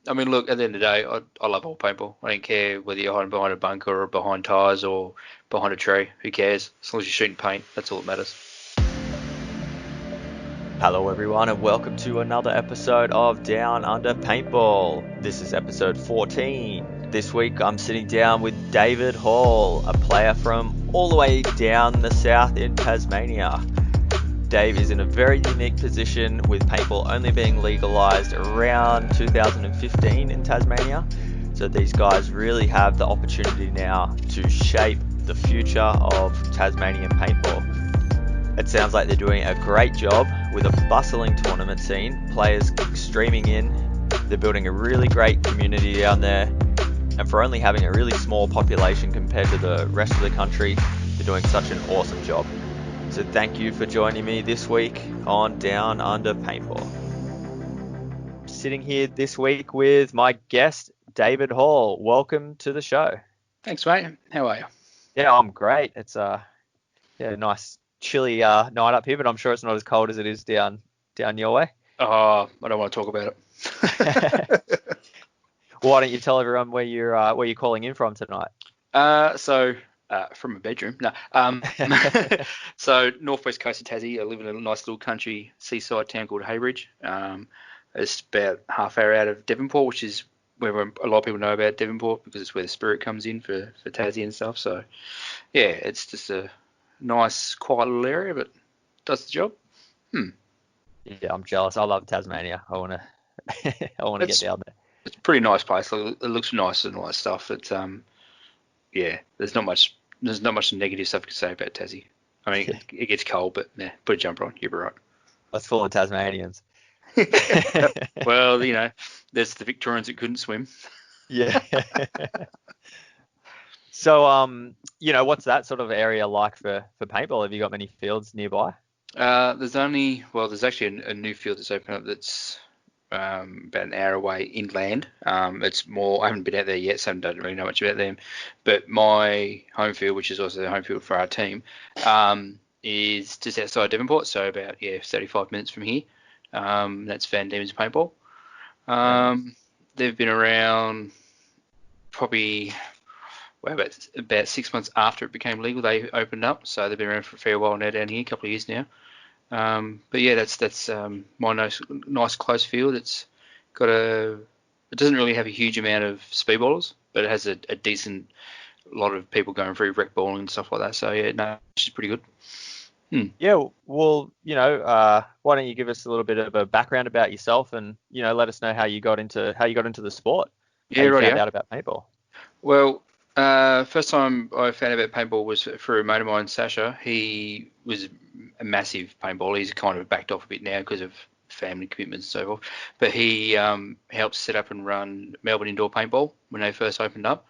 I mean, look, at the end of the day, I love all paintball. I don't care whether you're hiding behind a bunker or behind tyres or behind a tree. Who cares? As long as you're shooting paint, that's all that matters. Hello, everyone, and welcome to another episode of Down Under Paintball. This is episode 14. This week, I'm sitting down with David Hall, a player from all the way down the south in Tasmania. Dave is in a very unique position, with paintball only being legalised around 2015 in Tasmania. So these guys really have the opportunity now to shape the future of Tasmanian paintball. It sounds like they're doing a great job with a bustling tournament scene, players streaming in. They're building a really great community down there, and for only having a really small population compared to the rest of the country, they're doing such an awesome job. So thank you for joining me this week on Down Under Paintball. Sitting here this week with my guest, David Hall. Welcome to the show. Thanks, mate. How are you? Yeah, I'm great. It's a nice chilly night up here, but I'm sure it's not as cold as it is down your way. Oh, I don't want to talk about it. Why don't you tell everyone where you're calling in from tonight? From a bedroom. No. So northwest coast of Tassie. I live in a nice little country seaside town called Haybridge. It's about half hour out of Devonport, which is where a lot of people know about Devonport because it's where the Spirit comes in for Tassie and stuff. So yeah, it's just a nice, quiet little area, but does the job. Yeah, I'm jealous. I love Tasmania. I want to get down there. It's a pretty nice place. It looks nice and all that stuff. It's yeah, there's not much negative stuff you can say about Tassie. I mean, it gets cold, but yeah, put a jumper on, you'll be right. That's full of Tasmanians. Well, there's the Victorians that couldn't swim. Yeah. So, what's that sort of area like for paintball? Have you got many fields nearby? There's actually a new field that's opened up that's about an hour away inland. It's more, I haven't been out there yet, so I don't really know much about them. But my home field, which is also the home field for our team, is just outside Devonport, so about 35 minutes from here. That's Van Diemen's Paintball. They've been around probably about 6 months after it became legal. They opened up, so they've been around for a fair while now down here, a couple of years now. But yeah, that's my nice close field. It doesn't really have a huge amount of speedballers, but it has a decent lot of people going through rec balling and stuff like that. So yeah, no, it's pretty good. Yeah, well, why don't you give us a little bit of a background about yourself and let us know how you got into the sport. Yeah, how you right. Found out about paintball. Well, first time I found out about paintball was through a mate of mine, Sasha. He was a massive paintballer. He's kind of backed off a bit now because of family commitments and so forth. But he helped set up and run Melbourne Indoor Paintball when they first opened up.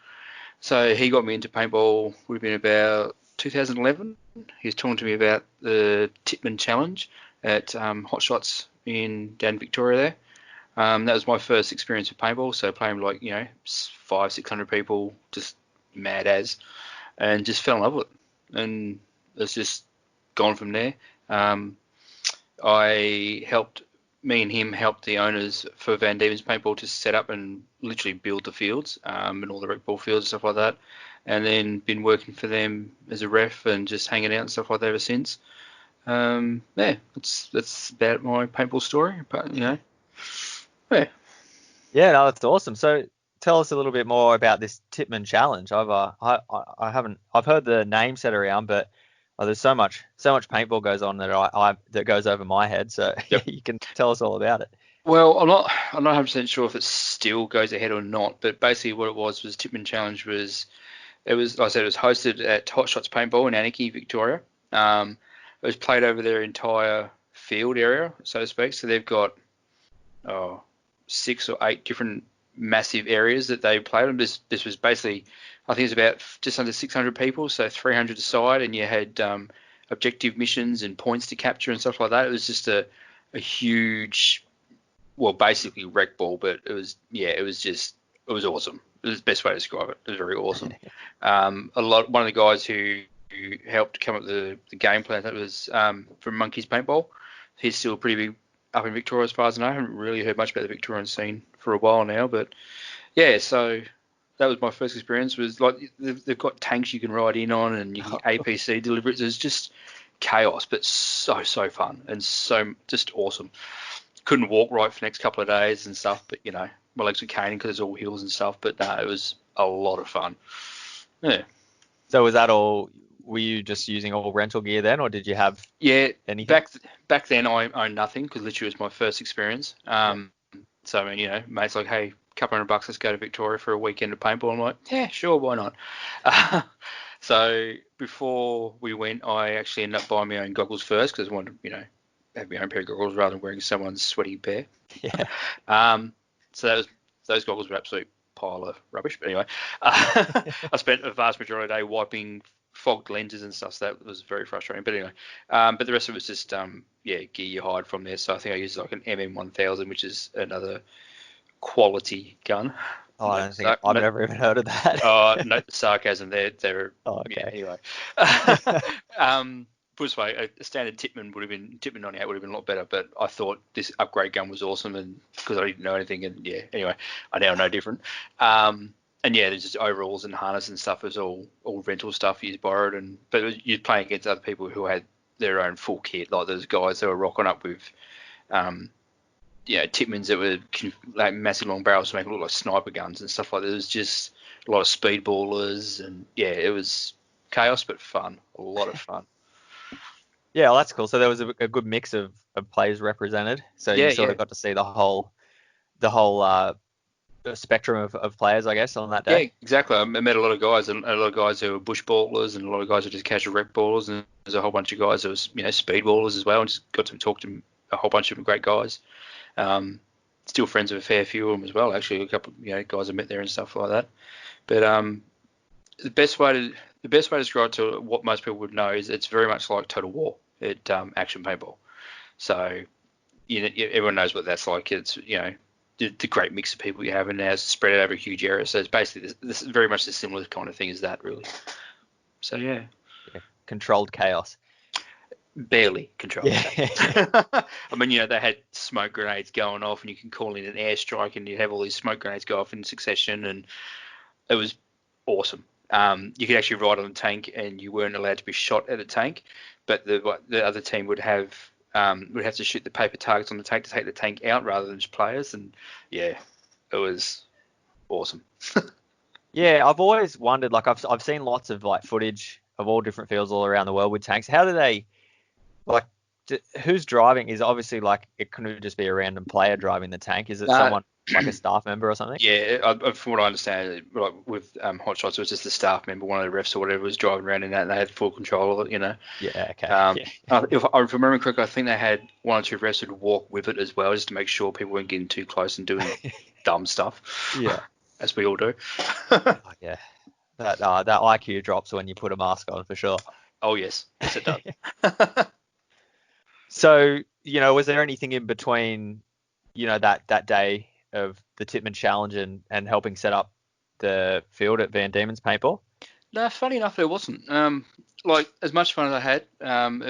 So he got me into paintball. Would have been about 2011. He was talking to me about the Tipman Challenge at Hot Shots down Victoria there. That was my first experience with paintball. So playing with 500-600 people, just mad as, and just fell in love with it. And it's just gone from there. Me and him helped the owners for Van Diemen's Paintball to set up and literally build the fields and all the rec ball fields and stuff like that. And then been working for them as a ref and just hanging out and stuff like that ever since. That's about my paintball story. But yeah. Yeah, no, that's awesome. So tell us a little bit more about this Tipman Challenge. I've heard the name set around, but there's so much paintball goes on that goes over my head. So Yep. You can tell us all about it. Well, I'm not 100% sure if it still goes ahead or not, but basically what it was Tipman Challenge it was hosted at Hot Shots Paintball in Anarchy, Victoria. It was played over their entire field area, so to speak. So they've got 6 or 8 different massive areas that they played on. This was basically, I think it was about just under 600 people, so 300 aside, and you had objective missions and points to capture and stuff like that. It was just a huge, well, basically rec ball, but it was awesome. It was the best way to describe it. It was very awesome. One of the guys who helped come up with the game plan, that was from Monkey's Paintball. He's still pretty big up in Victoria as far as I know. I haven't really heard much about the Victorian scene a while now. But yeah, so that was my first experience. Was like they've got tanks you can ride in on, and you can APC deliveries. It's just chaos, but so fun and so just awesome. Couldn't walk right for the next couple of days and stuff, but my legs were caning because it's all hills and stuff. But no, it was a lot of fun. Yeah. So was that all? Were you just using all rental gear then, or did you have anything? Back then I owned nothing because literally it was my first experience. So I mean, mate's like, hey, couple $100, let's go to Victoria for a weekend of paintball. I'm like, yeah, sure, why not? So before we went, I actually ended up buying my own goggles first because I wanted to, have my own pair of goggles rather than wearing someone's sweaty pair. Yeah. So those goggles were absolute pile of rubbish. But anyway, I spent a vast majority of the day wiping fogged lenses and stuff. So that was very frustrating. But anyway, but the rest of it was just gear you hired from there. So I think I used like an MM1000, which is another quality gun. Oh, I don't think I've never even heard of that. No sarcasm there. They're okay. Yeah, anyway. Put this way, a standard Tippmann 98 would have been a lot better, but I thought this upgrade gun was awesome, and because I didn't know anything, and anyway, I now know different. And there's just overalls and harness and stuff. It was all rental stuff you borrowed, but you're playing against other people who had their own full kit. Like there's guys that were rocking up with Tippmanns that were like massive long barrels to make it look like sniper guns and stuff like that. There was just a lot of speedballers, and it was chaos but fun, a lot of fun. Yeah, well, that's cool. So there was a good mix of players represented. So you sort of got to see the whole spectrum of players, I guess, on that day. Yeah, exactly. I met a lot of guys, and a lot of guys who were bush ballers, and a lot of guys who were just casual rec ballers, and there's a whole bunch of guys who was speed ballers as well, and just got to talk to a whole bunch of great guys. Still friends with a fair few of them as well. Actually, a couple guys I met there and stuff like that. But the best way to describe it to what most people would know is it's very much like Total War at action paintball. So everyone knows what that's like. It's the great mix of people you have, and now it's spread out over a huge area. So it's basically this is very much a similar kind of thing as that, really. So yeah. Controlled chaos. Barely controlled. Yeah. I mean, they had smoke grenades going off, and you can call in an airstrike, and you'd have all these smoke grenades go off in succession, and it was awesome. You could actually ride on the tank, and you weren't allowed to be shot at a tank, but the other team would have to shoot the paper targets on the tank to take the tank out rather than just players, and it was awesome. Yeah, I've always wondered. Like, I've seen lots of like footage of all different fields all around the world with tanks. How do they who's driving? Is obviously like it couldn't just be a random player driving the tank. Is it someone like a staff member or something? Yeah, from what I understand, like with Hot Shots, it was just the staff member, one of the refs or whatever, was driving around in that, and they had full control of it. Yeah. Okay. If I remember correctly, I think they had one or two refs who'd walk with it as well, just to make sure people weren't getting too close and doing dumb stuff. Yeah, as we all do. Yeah, that IQ drops when you put a mask on for sure. Oh yes, it does. So, was there anything in between, that day of the Tippmann Challenge and helping set up the field at Van Diemen's Paintball? No, funny enough, there wasn't. Like as much fun as I had, it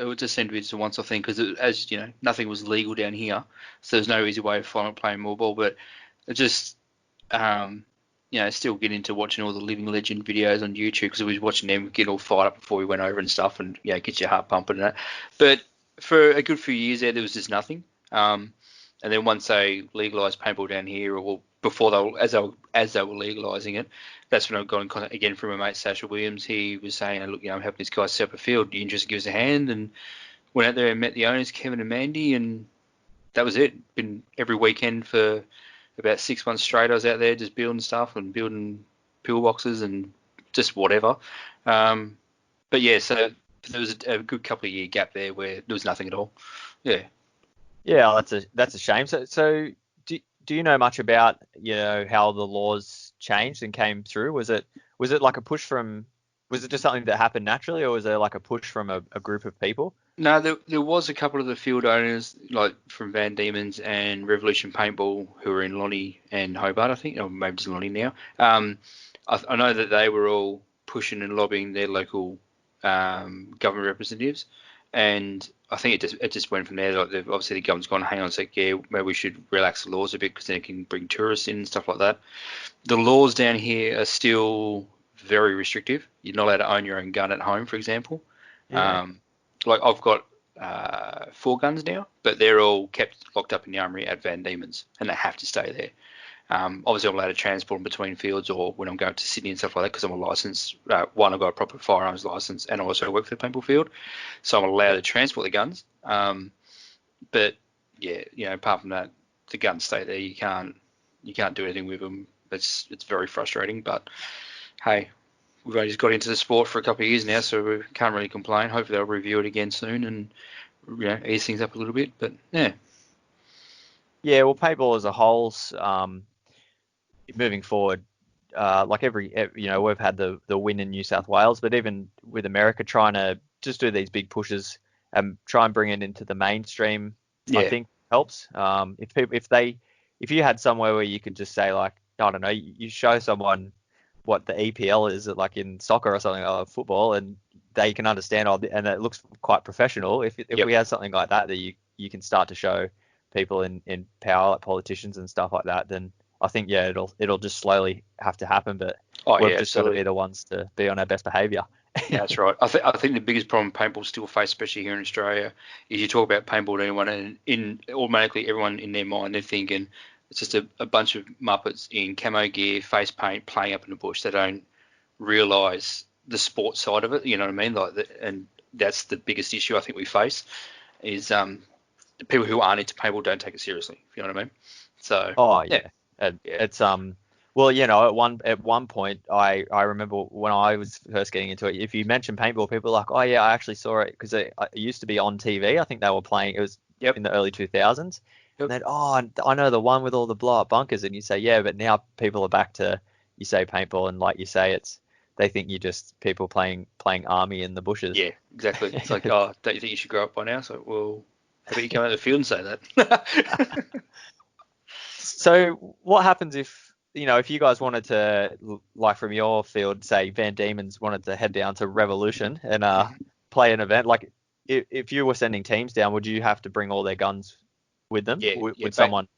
would just seem to be just a once-off thing because, as nothing was legal down here, so there's no easy way of playing more ball. But it just, still get into watching all the Living Legend videos on YouTube because we was watching them get all fired up before we went over and stuff, and get your heart pumping and that. But for a good few years there was just nothing. And then once they legalised paintball down here, or before as they were legalising it, that's when I got in contact again from my mate Sasha Williams. He was saying, look, I'm helping this guy set up a field. You interested? Give us a hand. And went out there and met the owners, Kevin and Mandy, and that was it. Been every weekend for about 6 months straight. I was out there just building stuff and building pillboxes and just whatever. But yeah, so there was a good couple of year gap there where there was nothing at all. Yeah. Yeah, that's a shame. So do you know much about how the laws changed and came through? Was it like a push from? Was it just something that happened naturally, or was there like a push from a group of people? No, there was a couple of the field owners, like from Van Diemen's and Revolution Paintball, who were in Lonnie and Hobart, I think, or maybe just Lonnie now. I know that they were all pushing and lobbying their local government representatives, and I think it just went from there. Like obviously the government's gone, hang on a sec, yeah, maybe we should relax the laws a bit because then it can bring tourists in and stuff like that. The laws down here are still very restrictive. You're not allowed to own your own gun at home, for example. Yeah. Like I've got 4 guns now, but they're all kept locked up in the armory at Van Diemen's, and they have to stay there. Obviously, I'm allowed to transport them between fields or when I'm going to Sydney and stuff like that because I'm a licensed. One, I've got a proper firearms license, and I also work for the paintball field, so I'm allowed to transport the guns. But yeah, apart from that, the guns stay there. You can't do anything with them. It's very frustrating, but hey, we've only just got into the sport for a couple of years now, so we can't really complain. Hopefully, they'll review it again soon and ease things up a little bit. But yeah, Yeah, well, paintball as a whole, moving forward, like we've had the win in New South Wales, but even with America trying to just do these big pushes and try and bring it into the mainstream, I yeah, think helps. If you had somewhere where you could just say like, I don't know, you show someone what the EPL is, like in soccer or something, or football, and they can understand and it looks quite professional. If yep. we had something like that you can start to show people in power, like politicians and stuff like that, then I think it'll just slowly have to happen. But Oh we've yeah, just got to be absolutely. the ones to be on our best behaviour. Yeah, that's right. I think the biggest problem paintball still face, especially here in Australia, is you talk about paintball to anyone, and automatically everyone in their mind they're thinking it's just a bunch of muppets in camo gear, face paint, playing up in the bush. They don't realise the sports side of it. You know what I mean? And that's the biggest issue I think we face is the people who aren't into paintball don't take it seriously. If you know what I mean? So Oh yeah, yeah, and yeah, it's well, at one point I remember when I was first getting into it, if you mention paintball, people are like, oh yeah, I actually saw it because it used to be on TV. I think they were playing. It was yep, in the early 2000s. And yep. then, I know the one with all the blow up bunkers, and you say, yeah, but now people are back to, you say paintball, and like you say, they think you're just people playing army in the bushes. Yeah, exactly. It's like, oh, don't you think you should grow up by now? So, well, how about you come out of the field and say that? So what happens if you guys wanted to, like from your field, say Van Diemen's wanted to head down to Revolution and play an event, like if you were sending teams down, would you have to bring all their guns with them? Yeah, yeah. Would someone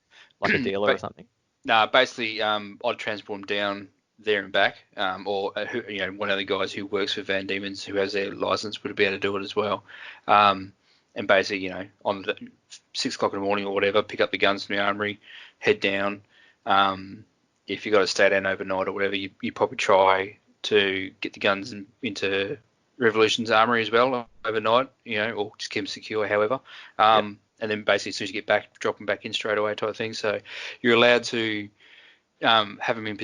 like a dealer or But something? no, basically, I'd transport them down there and back, or one of the guys who works for Van Diemen's who has their license would be able to do it as well. And basically, on the 6 o'clock in the morning or whatever, pick up the guns from the armory, head down. If you got to stay down overnight or whatever, you probably try to get the guns into Revolution's armory as well overnight, or just keep them secure, however. Yep. And then basically as soon as you get back, drop them back in straight away type of thing. So you're allowed to have them be in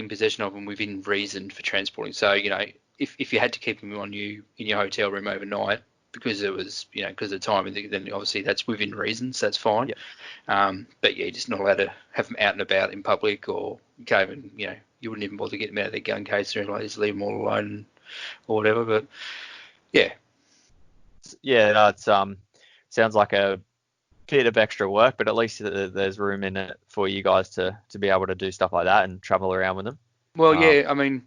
possession of them within reason for transporting. So, if you had to keep them on you in your hotel room overnight because it was, because of the time, then obviously that's within reason, so that's fine. Yep. But yeah, you're just not allowed to have them out and about in public, or you can't even, you wouldn't even bother getting them out of their gun case or anything like this, leave them all alone or whatever. But yeah, Yeah, no, it's sounds like a bit of extra work, but at least there's room in it for you guys to be able to do stuff like that and travel around with them. well, Um, yeah, I mean,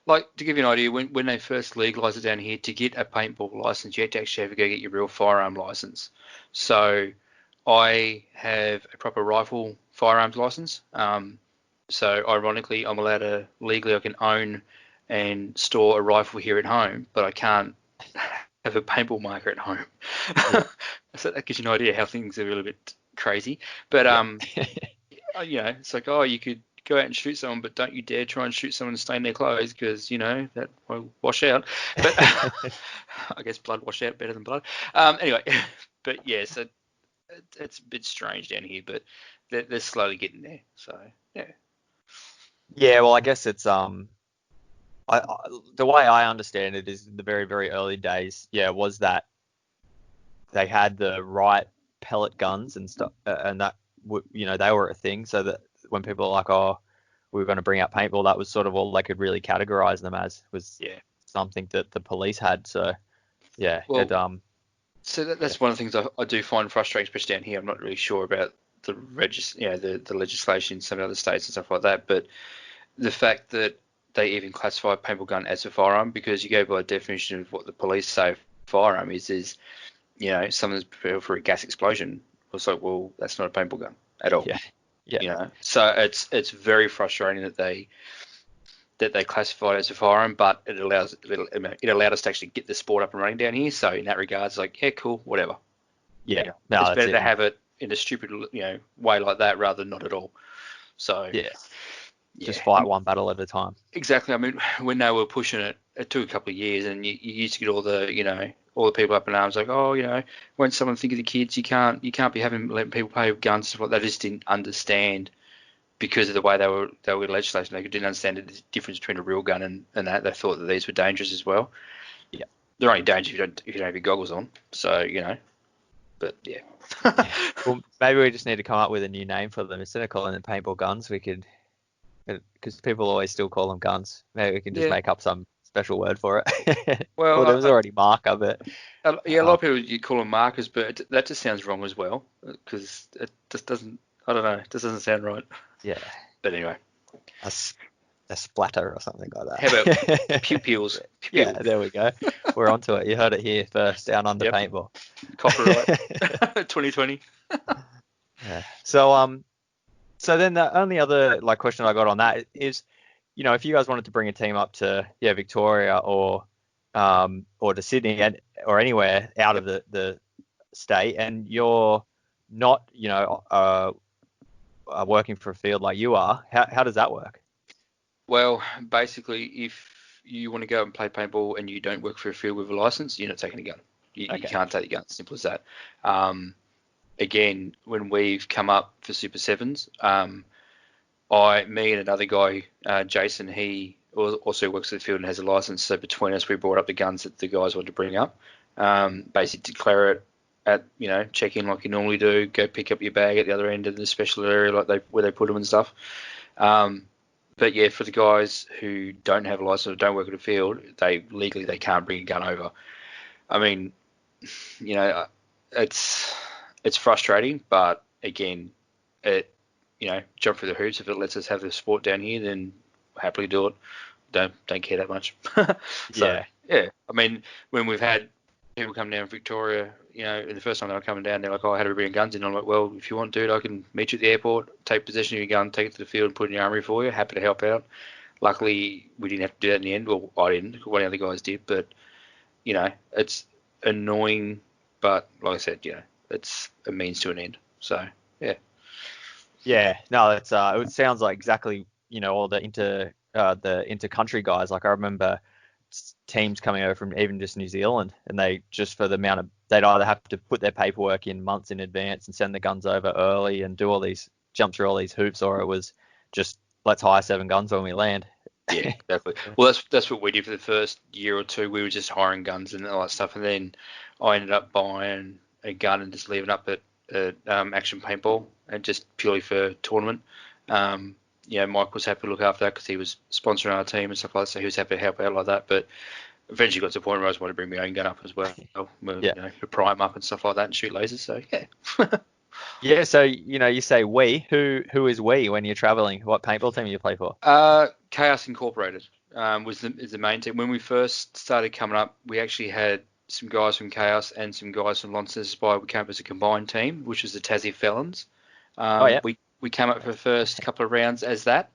like to give you an idea, when they first legalised it down here, to get a paintball license, you had to actually have to go get your real firearm license. So I have a proper rifle firearms license. So ironically, I'm allowed to legally I can own and store a rifle here at home, but I can't have a paintball marker at home. yeah, So that gives you an idea how things are a little bit crazy. But yeah. it's like, oh, you could go out and shoot someone, but don't you dare try and shoot someone and stain their clothes because that will wash out. But I guess blood wash out better than blood. Anyway, but yeah, so it's a bit strange down here, but they're slowly getting there. So yeah, Yeah, well, I guess it's the way I understand it is the very, very early days, was that they had the right pellet guns and stuff, and that they were a thing. So that when people are like, "Oh, we were going to bring out paintball," that was sort of all they could really categorize them as, was yeah. something that the police had. So yeah, Well, so yeah, that's one of the things I do find frustrating, especially down here. I'm not really sure about the legislation in some other states and stuff like that, but the fact that they even classify a paintball gun as a firearm, because you go by the definition of what the police say firearm is someone's prepared for a gas explosion. It's like, well, that's not a paintball gun at all. Yeah. Yeah. So it's very frustrating that they classify it as a firearm, but it allowed us to actually get the sport up and running down here. So in that regard, it's like, yeah, cool, whatever. Yeah. No, It's that's better it. to have it in a stupid, way like that rather than not at all. So Yeah. yeah, Just fight one battle at a time. exactly. I mean, when they were pushing it, it took a couple of years, and you used to get all the people up in arms like, oh, when someone think of the kids, you can't be letting people play with guns. Stuff like that. They just didn't understand because of the way they were legislating. They didn't understand the difference between a real gun and that. They thought that these were dangerous as well. Yeah. They're only dangerous if you don't have your goggles on. So but yeah. Well, maybe we just need to come up with a new name for them instead of calling them paintball guns. We could, because people always still call them guns. Maybe we can just make up some special word for it. Well, There was already marker, but a lot of people you call them markers, but that just sounds wrong as well because it just doesn't. I don't know. It just doesn't sound right. yeah, But anyway, a splatter or something like that. how about pew-pews? Yeah, there we go. We're onto it. You heard it here first, down under paintball. Copyright 2020. Yeah. So then the only other question I got on that is, if you guys wanted to bring a team up to Victoria or to Sydney or anywhere out of the state, and you're not working for a field like you are, how does that work? Well, basically, if you want to go and play paintball and you don't work for a field with a license, you're not taking a gun. You can't take the gun. Simple as that. Again, when we've come up for Super Sevens, me and another guy, Jason, he also works in the field and has a license. So between us, we brought up the guns that the guys wanted to bring up. Basically, declare it at check in like you normally do. Go pick up your bag at the other end of the special area, where they put them and stuff. But yeah, for the guys who don't have a license or don't work at a field, they can't bring a gun over. I mean, it's frustrating, but again, jump through the hoops. If it lets us have the sport down here, then happily do it. Don't care that much. So, yeah. I mean, when we've had people come down from Victoria, the first time they were coming down, they're like, "Oh, how do we bring guns in?" I'm like, "Well, if you want, dude, I can meet you at the airport, take possession of your gun, take it to the field, and put it in your armory for you. Happy to help out." Luckily, we didn't have to do that in the end. Well, I didn't. One of the other guys did, but it's annoying. But like I said, it's a means to an end. So yeah. Yeah, no, it's it sounds like exactly all the inter-country guys. Like I remember teams coming over from even just New Zealand, and they just for the amount of they'd either have to put their paperwork in months in advance and send the guns over early and jump through all these hoops, or it was just let's hire 7 guns when we land. Yeah, exactly. Well, that's what we did for the first year or two. We were just hiring guns and all that stuff, and then I ended up buying a gun and just leaving up at Action Paintball, and just purely for tournament. Mike was happy to look after that because he was sponsoring our team and stuff like that, so he was happy to help out like that. But eventually got to the point where I just wanted to bring my own gun up as well, to prime up and stuff like that and shoot lasers. So yeah. Yeah, so you say we. Who is we when you're traveling? What paintball team do you play for? Chaos Incorporated is the main team. When we first started coming up, we actually had some guys from Chaos and some guys from Launceston Spy. We came up as a combined team, which was the Tassie Felons. We came up for the first couple of rounds as that,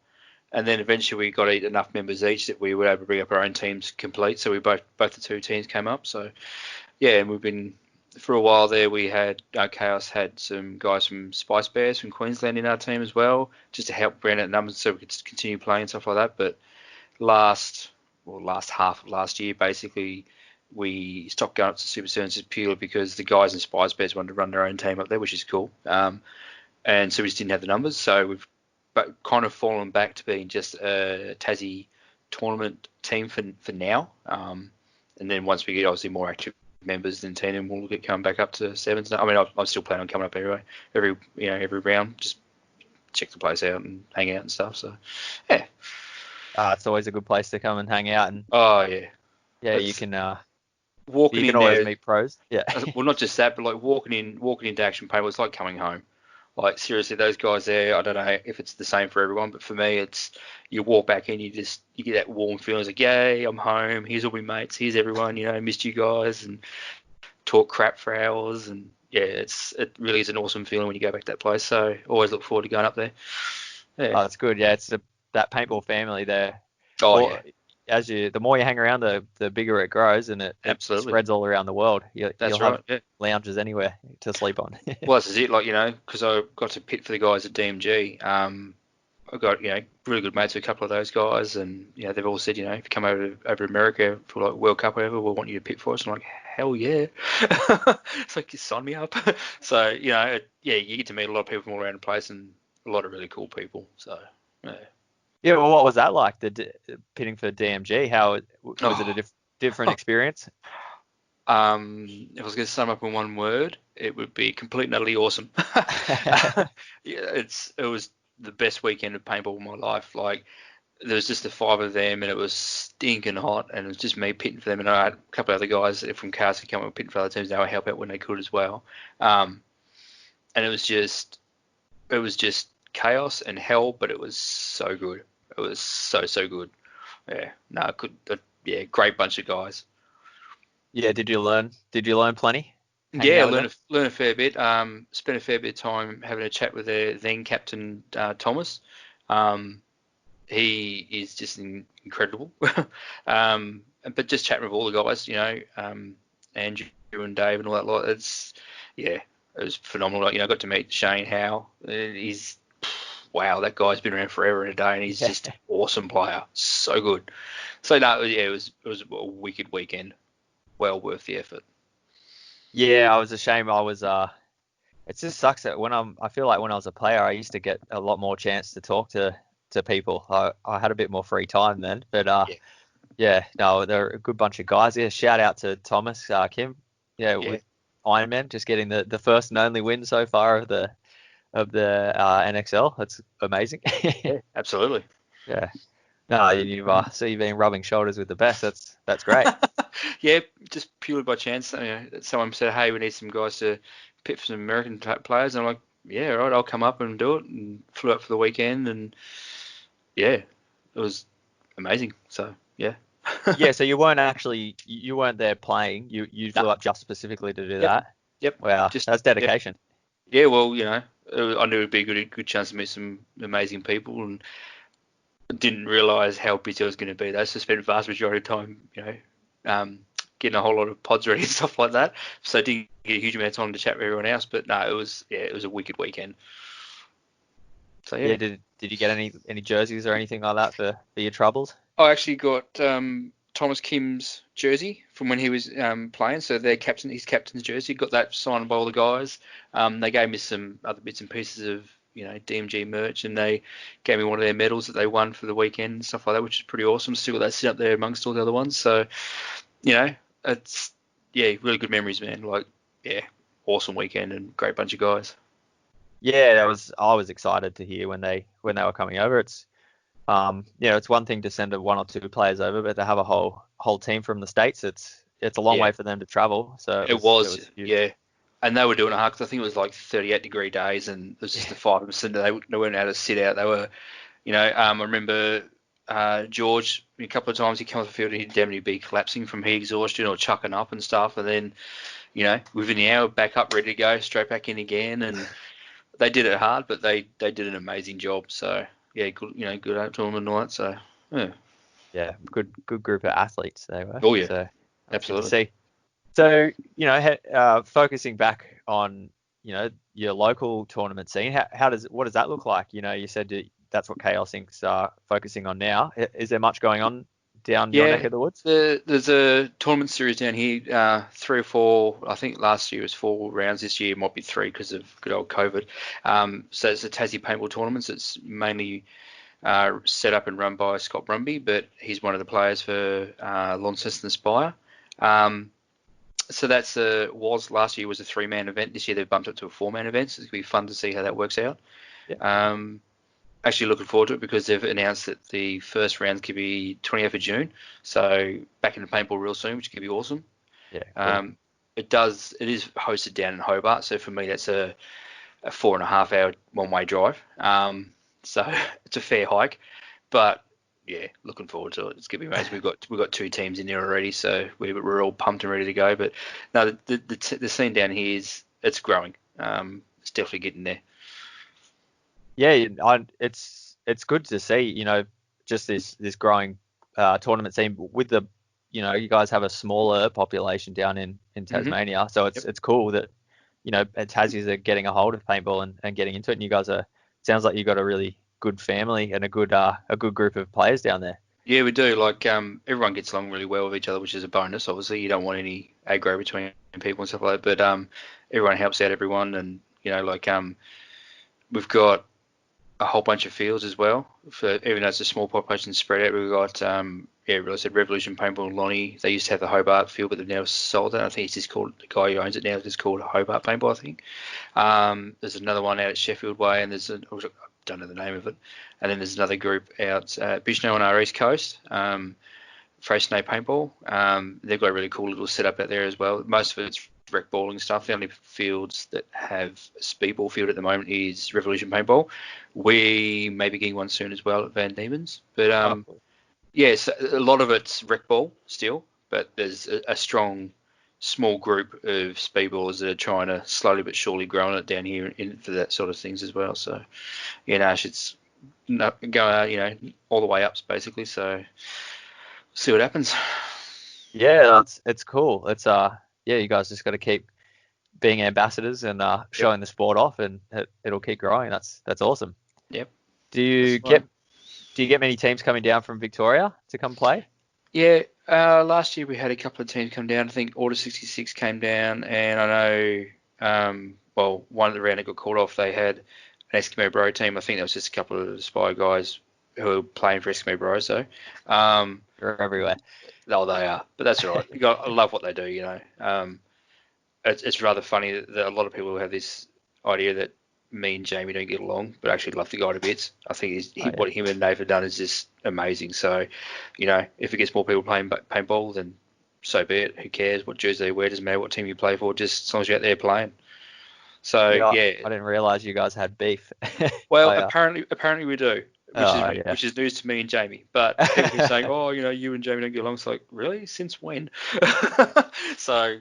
and then eventually we got enough members each that we were able to bring up our own teams complete. So we both the two teams came up. So yeah, and we've been for a while there. We had Chaos had some guys from Spice Bears from Queensland in our team as well, just to help round out numbers so we could continue playing and stuff like that. But last half of last year, basically, we stopped going up to Super Sevens purely because the guys in Spice Bears wanted to run their own team up there, which is cool. And so we just didn't have the numbers. So we've kind of fallen back to being just a Tassie tournament team for now. And then once we get obviously more active members in the team, and we'll look at coming back up to sevens. I mean, I'm still planning on coming up anyway, every round, just check the place out and hang out and stuff. So yeah. It's always a good place to come and hang out. And you can walking you can in always there, meet pros. Yeah. Well, not just that, but like walking into Action Paintball, it's like coming home. Like seriously, those guys there, I don't know if it's the same for everyone, but for me, it's you walk back in, you get that warm feeling, it's like, yay, I'm home. Here's all my mates. Here's everyone. Missed you guys, and talk crap for hours, and yeah, it really is an awesome feeling when you go back to that place. So always look forward to going up there. Yeah. Oh, that's good. Yeah, it's that paintball family there. Oh yeah, Or the more you hang around, the bigger it grows, and it absolutely. spreads all around the world. You'll That's have right. Yeah. lounges anywhere to sleep on. Well, this is it. Like, because I got to pit for the guys at DMG. I got, really good mates with a couple of those guys, and they've all said, if you come over America for like World Cup or whatever, we'll want you to pit for us. I'm like, hell yeah! It's like, you sign me up. So you get to meet a lot of people from all around the place, and a lot of really cool people. So yeah. Yeah, well, what was that like? Pitting for DMG? How was it a Oh, different experience? if I was going to sum up in one word, it would be complete and utterly awesome. Yeah, it was the best weekend of paintball of my life. Like, there was just the five of them, and it was stinking hot, and it was just me pitting for them, and I had a couple of other guys from cars who come up pitting for other teams. They would help out when they could as well. And it was just chaos and hell, but it was so good. It was so good. Yeah, no, great bunch of guys. Yeah, did you learn? Did you learn plenty hanging Yeah, out with them? learn a fair bit. Spent a fair bit of time having a chat with their then captain Thomas. Um, he is just incredible. But just chatting with all the guys, Andrew and Dave and all that lot. It was phenomenal. Like, I got to meet Shane Howe. He's wow, that guy's been around forever and a day, and he's Yeah. just an awesome player. So good. So no, yeah, it was a wicked weekend. Well worth the effort. Yeah, I was ashamed. It just sucks that I feel like when I was a player, I used to get a lot more chance to talk to people. I had a bit more free time then, but Yeah, yeah, no, they're a good bunch of guys. Yeah, shout out to Thomas, Kim. Yeah, yeah, with Ironman, just getting the first and only win so far of the NXL. That's amazing. yeah, absolutely. Yeah. No, you've been rubbing shoulders with the best. That's great. Yeah, just purely by chance. Someone said, "Hey, we need some guys to pit for some American type players," and I'm like, "Yeah, all right, I'll come up and do it." And flew up for the weekend, and yeah, it was amazing. So yeah, Yeah, so you weren't there playing. You no, flew up just specifically to do yep, that. yep, Wow, just that's yep, dedication. yeah. Well, I knew it'd be a good chance to meet some amazing people, and didn't realise how busy I was going to be. Though, so spent the vast majority of time, um, getting a whole lot of pods ready and stuff like that. So I didn't get a huge amount of time to chat with everyone else. But no, it was a wicked weekend. So Yeah, yeah, did you get any jerseys or anything like that for your troubles? I actually got Thomas Kim's jersey from when he was playing. So his captain's jersey, got that signed by all the guys. They gave me some other bits and pieces of DMG merch, and they gave me one of their medals that they won for the weekend and stuff like that, which is pretty awesome. Still got that sit up there amongst all the other ones. So it's really good memories, man. Like awesome weekend and great bunch of guys. Yeah, I was excited to hear when they were coming over. It's one thing to send one or two players over, but to have a whole team from the States, it's a long Yeah, way for them to travel. So it it was, was huge. yeah. And they were doing it hard 'cause I think it was like 38-degree days, and it was just the five of them sitting there. They weren't able to sit out. They were, I remember George a couple of times he came off the field and he'd definitely be collapsing from heat exhaustion or chucking up and stuff. And then, within the hour, back up, ready to go, straight back in again. And they did it hard, but they did an amazing job. So yeah, good, good up to them and all that. So yeah, Yeah, good group of athletes they were. oh yeah, So that's good to absolutely. see. So, focusing back on, your local tournament scene, what does that look like? You said that's what Chaos Inc.'s focusing on now. Is there much going on down your neck Yeah, of the woods? there's a tournament series down here, 3 or 4. I think last year was 4 rounds. This year might be 3 because of good old COVID. So it's a Tassie paintball tournament. So it's mainly set up and run by Scott Brumby, but he's one of the players for Launceston Aspire. So was last year was a 3-man event. This year they've bumped it to a 4-man event. So it's gonna be fun to see how that works out. Yeah. Actually looking forward to it because they've announced that the first rounds could be 28th of June. So back into paintball real soon, which could be awesome. Yeah, cool. It is hosted down in Hobart. So for me, that's a 4.5 hour one-way drive. So it's a fair hike, but yeah, looking forward to it. It's gonna be amazing. We've got 2 teams in there already, so we're all pumped and ready to go. But no, the scene down here it's growing. It's definitely getting there. Yeah, it's good to see, just this growing tournament scene with the, you guys have a smaller population down in Hmm. Tasmania, so Yep. it's cool that, Tassies are getting a hold of paintball and getting into it, and you guys sounds like you got a really good family and a good group of players down there. Yeah, we do. Like, everyone gets along really well with each other, which is a bonus. Obviously, you don't want any aggro between people and stuff like that. But everyone helps out everyone, and like we've got a whole bunch of fields as well. For even though it's a small population spread out, we've got like I said, Revolution Paintball and Lonnie. They used to have the Hobart field, but they've now sold it. I think it's just called, the guy who owns it now is just called Hobart Paintball, I think. There's another one out at Sheffield Way, and I don't know the name of it. And then there's another group out at Bishno on our east coast, Freycinet Paintball. They've got a really cool little setup out there as well. Most of it's rec balling stuff. The only fields that have a speedball field at the moment is Revolution Paintball. We may be getting one soon as well at Van Diemen's. But yes, a lot of it's rec ball still, but there's a strong small group of speedballers that are trying to slowly but surely growing it down here for that sort of things as well. So it's not go all the way up basically. So see what happens. Yeah, it's cool. It's yeah, you guys just got to keep being ambassadors and Yep. showing the sport off, and it'll keep growing. That's awesome. Yep. Do That's you fine. get many teams coming down from Victoria to come play? Yeah, last year we had a couple of teams come down. I think Order 66 came down, and I know, one of the round that got called off, they had an Eskimo Bro team. I think that was just a couple of Spy guys who were playing for Eskimo Bros, though. They're everywhere. Oh, they are, but that's all right. I love what they do. It's rather funny that a lot of people have this idea that me and Jamie don't get along, but I actually love the guy to bits. I think Oh, yeah. what him and Nate have done is just amazing. So, if it gets more people playing paintball, then so be it. Who cares what jersey they wear? Doesn't matter what team you play for, just as long as you're out there playing. So Yeah, yeah, I didn't realize you guys had beef. well, Oh, yeah. apparently we do, Oh, yeah. which is news to me and Jamie. But people keep saying, oh, you and Jamie don't get along. It's like, really? Since when? So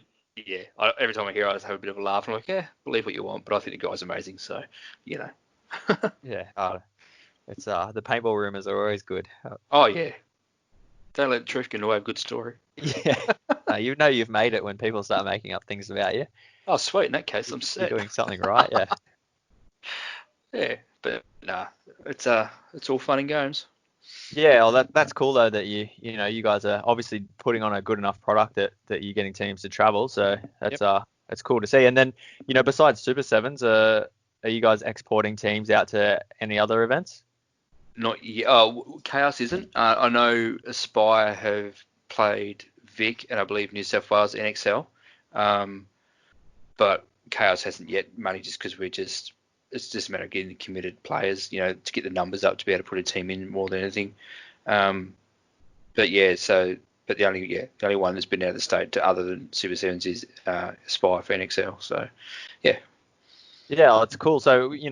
yeah, every time I hear it, I just have a bit of a laugh. I'm like, yeah, believe what you want, but I think the guy's amazing. So you know. Yeah. It's the paintball rumors are always good. Oh yeah, don't let the truth get in the way of a good story. Yeah. You know you've made it when people start making up things about you. Oh sweet, in that case, I'm You're set. doing something right. Yeah. Yeah, but nah, it's all fun and games. Yeah, well, that's cool though that you guys are obviously putting on a good enough product that you're getting teams to travel. So Yep. that's cool to see. And then besides Super Sevens, are you guys exporting teams out to any other events? Not yet. Oh, Chaos isn't. I know Aspire have played Vic and I believe New South Wales NXL, but Chaos hasn't yet. Mainly just because it's just a matter of getting committed players, to get the numbers up to be able to put a team in more than anything. But yeah, but the only one that's been out of the state other than Super Sevens is Aspire for NXL. So yeah. Yeah, well, it's cool. So you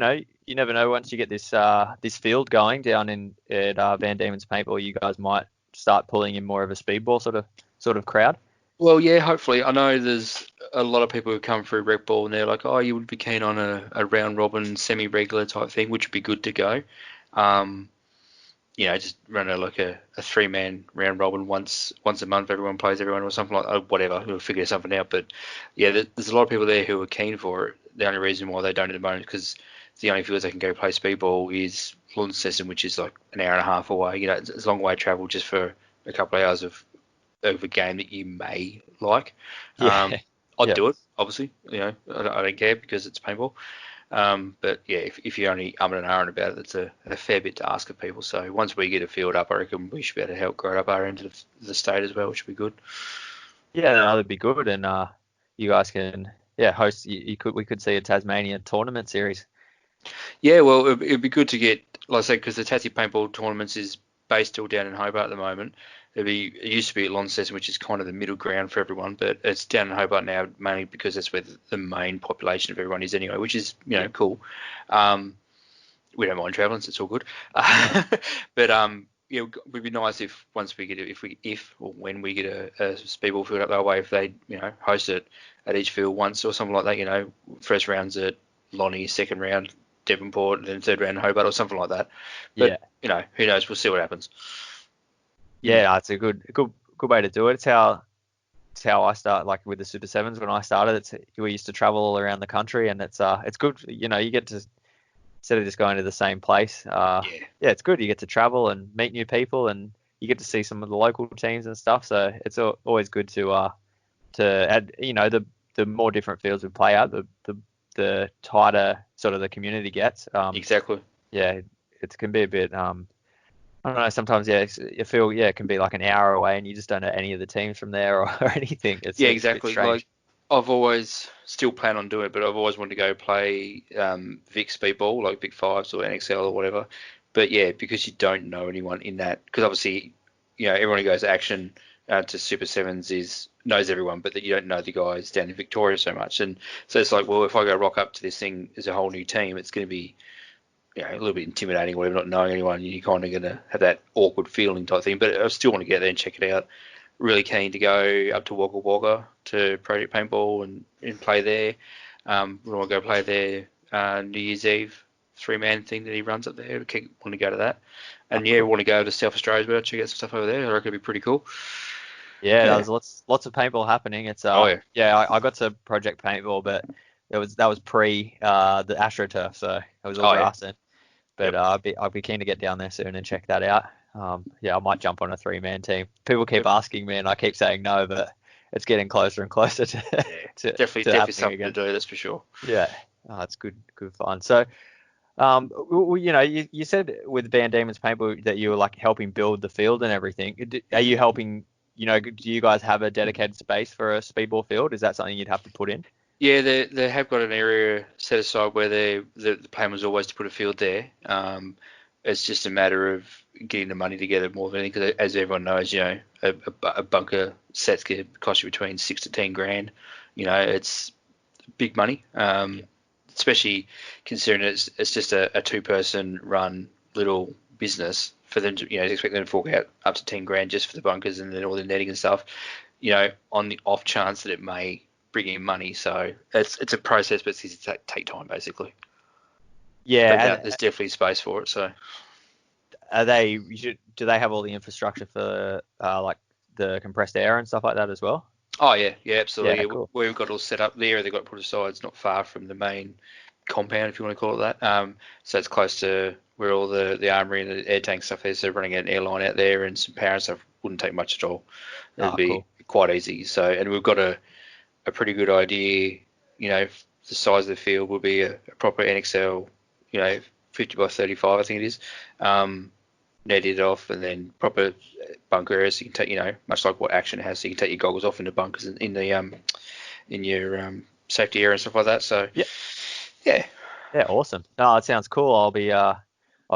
never know, once you get this field going down at Van Diemen's Paintball, you guys might start pulling in more of a speedball sort of crowd. Well, yeah, hopefully. I know there's a lot of people who come through Rec Ball and they're like, oh, you would be keen on a round robin, semi-regular type thing, which would be good to go. Just run a 3-man round robin once a month, everyone plays everyone or something like that, whatever, we'll figure something out. But yeah, there's a lot of people there who are keen for it. The only reason why they don't at the moment is because the only fields they can go play speedball is Launceston, which is like an hour and a half away. It's a long way to travel just for a couple of hours of a game that you may like. Yeah. I'd Yeah. do it, obviously. I don't care because it's paintball. But yeah, if you're only and ahhing about it, that's a fair bit to ask of people. So once we get a field up, I reckon we should be able to help grow it up our end of the state as well, which would be good. Yeah, that'd be good. And you guys can host. We could see a Tasmania tournament series. Yeah, well, it'd be good to get, like I said, because the Tassie Paintball tournaments is based all down in Hobart at the moment. It used to be at Launceston, which is kind of the middle ground for everyone, but it's down in Hobart now mainly because that's where the main population of everyone is anyway, which is cool. We don't mind travelling, so it's all good. But would be nice if once we get it, if or when we get a speedball field up that way, if they host it at each field once or something like that. First round's at Lonnie, second round Devonport, and then third round Hobart or something like that. But who knows? We'll see what happens. Yeah, it's a good way to do it. It's how I start, like with the Super Sevens when I started. We used to travel all around the country, and it's good. You get to, instead of just going to the same place. It's good. You get to travel and meet new people, and you get to see some of the local teams and stuff. So it's always good to add. The more different fields we play at, the tighter sort of the community gets. Exactly. Yeah, it can be a bit. I don't know. Sometimes, you feel it can be like an hour away, and you just don't know any of the teams from there or anything. It's exactly. A bit strange. Like I've always still plan on doing it, but I've always wanted to go play Vic Speedball, like Vic Fives or NXL or whatever. But because you don't know anyone in that, because obviously, everyone who goes to Action to Super Sevens knows everyone, but that you don't know the guys down in Victoria so much, and so it's like, well, if I go rock up to this thing as a whole new team, it's going to be a little bit intimidating, or whatever, not knowing anyone. You're kind of going to have that awkward feeling type thing. But I still want to get there and check it out. Really keen to go up to Wagga Wagga to Project Paintball and play there. We want to go play their New Year's Eve 3-man thing that he runs up there. We want to go to that. And we want to go to South Australia as well, check out some stuff over there. I reckon it'd be pretty cool. Yeah, there's lots of paintball happening. It's I got to Project Paintball, but that was pre the AstroTurf, so it was all grass then. But I'd be keen to get down there soon and check that out. I might jump on a 3-man team. People keep asking me, and I keep saying no, but it's getting closer and closer to definitely something again to do. That's for sure. Yeah, it's good fun. So, you said with Van Diemen's Paintball that you were like helping build the field and everything. Are you helping? Do you guys have a dedicated space for a speedball field? Is that something you'd have to put in? Yeah, they have got an area set aside where the plan was always to put a field there. It's just a matter of getting the money together more than anything, because as everyone knows, a bunker set could cost you between 6 to 10 grand. It's big money, especially considering it's just a 2-person run little business. For them to, expect them to fork out up to 10 grand just for the bunkers and then all the netting and stuff, on the off chance that it may bring in money. So it's a process, but it's going to take time, basically. Yeah, there's definitely space for it. So, do they have all the infrastructure for like the compressed air and stuff like that as well? Oh yeah, absolutely. Yeah, cool. We've got it all set up there. They've got it put aside. It's not far from the main compound, if you want to call it that. So it's close to where all the armory and the air tank stuff is. So running an airline out there and some power and stuff wouldn't take much at all. It'd be quite easy. So, and we've got a pretty good idea. The size of the field will be a proper NXL, 50 by 35, I think it is. Netted off, and then proper bunker areas. So you can take, much like what Action has, so you can take your goggles off in the bunkers in your safety area and stuff like that. So yeah, awesome. No, it sounds cool. I'll be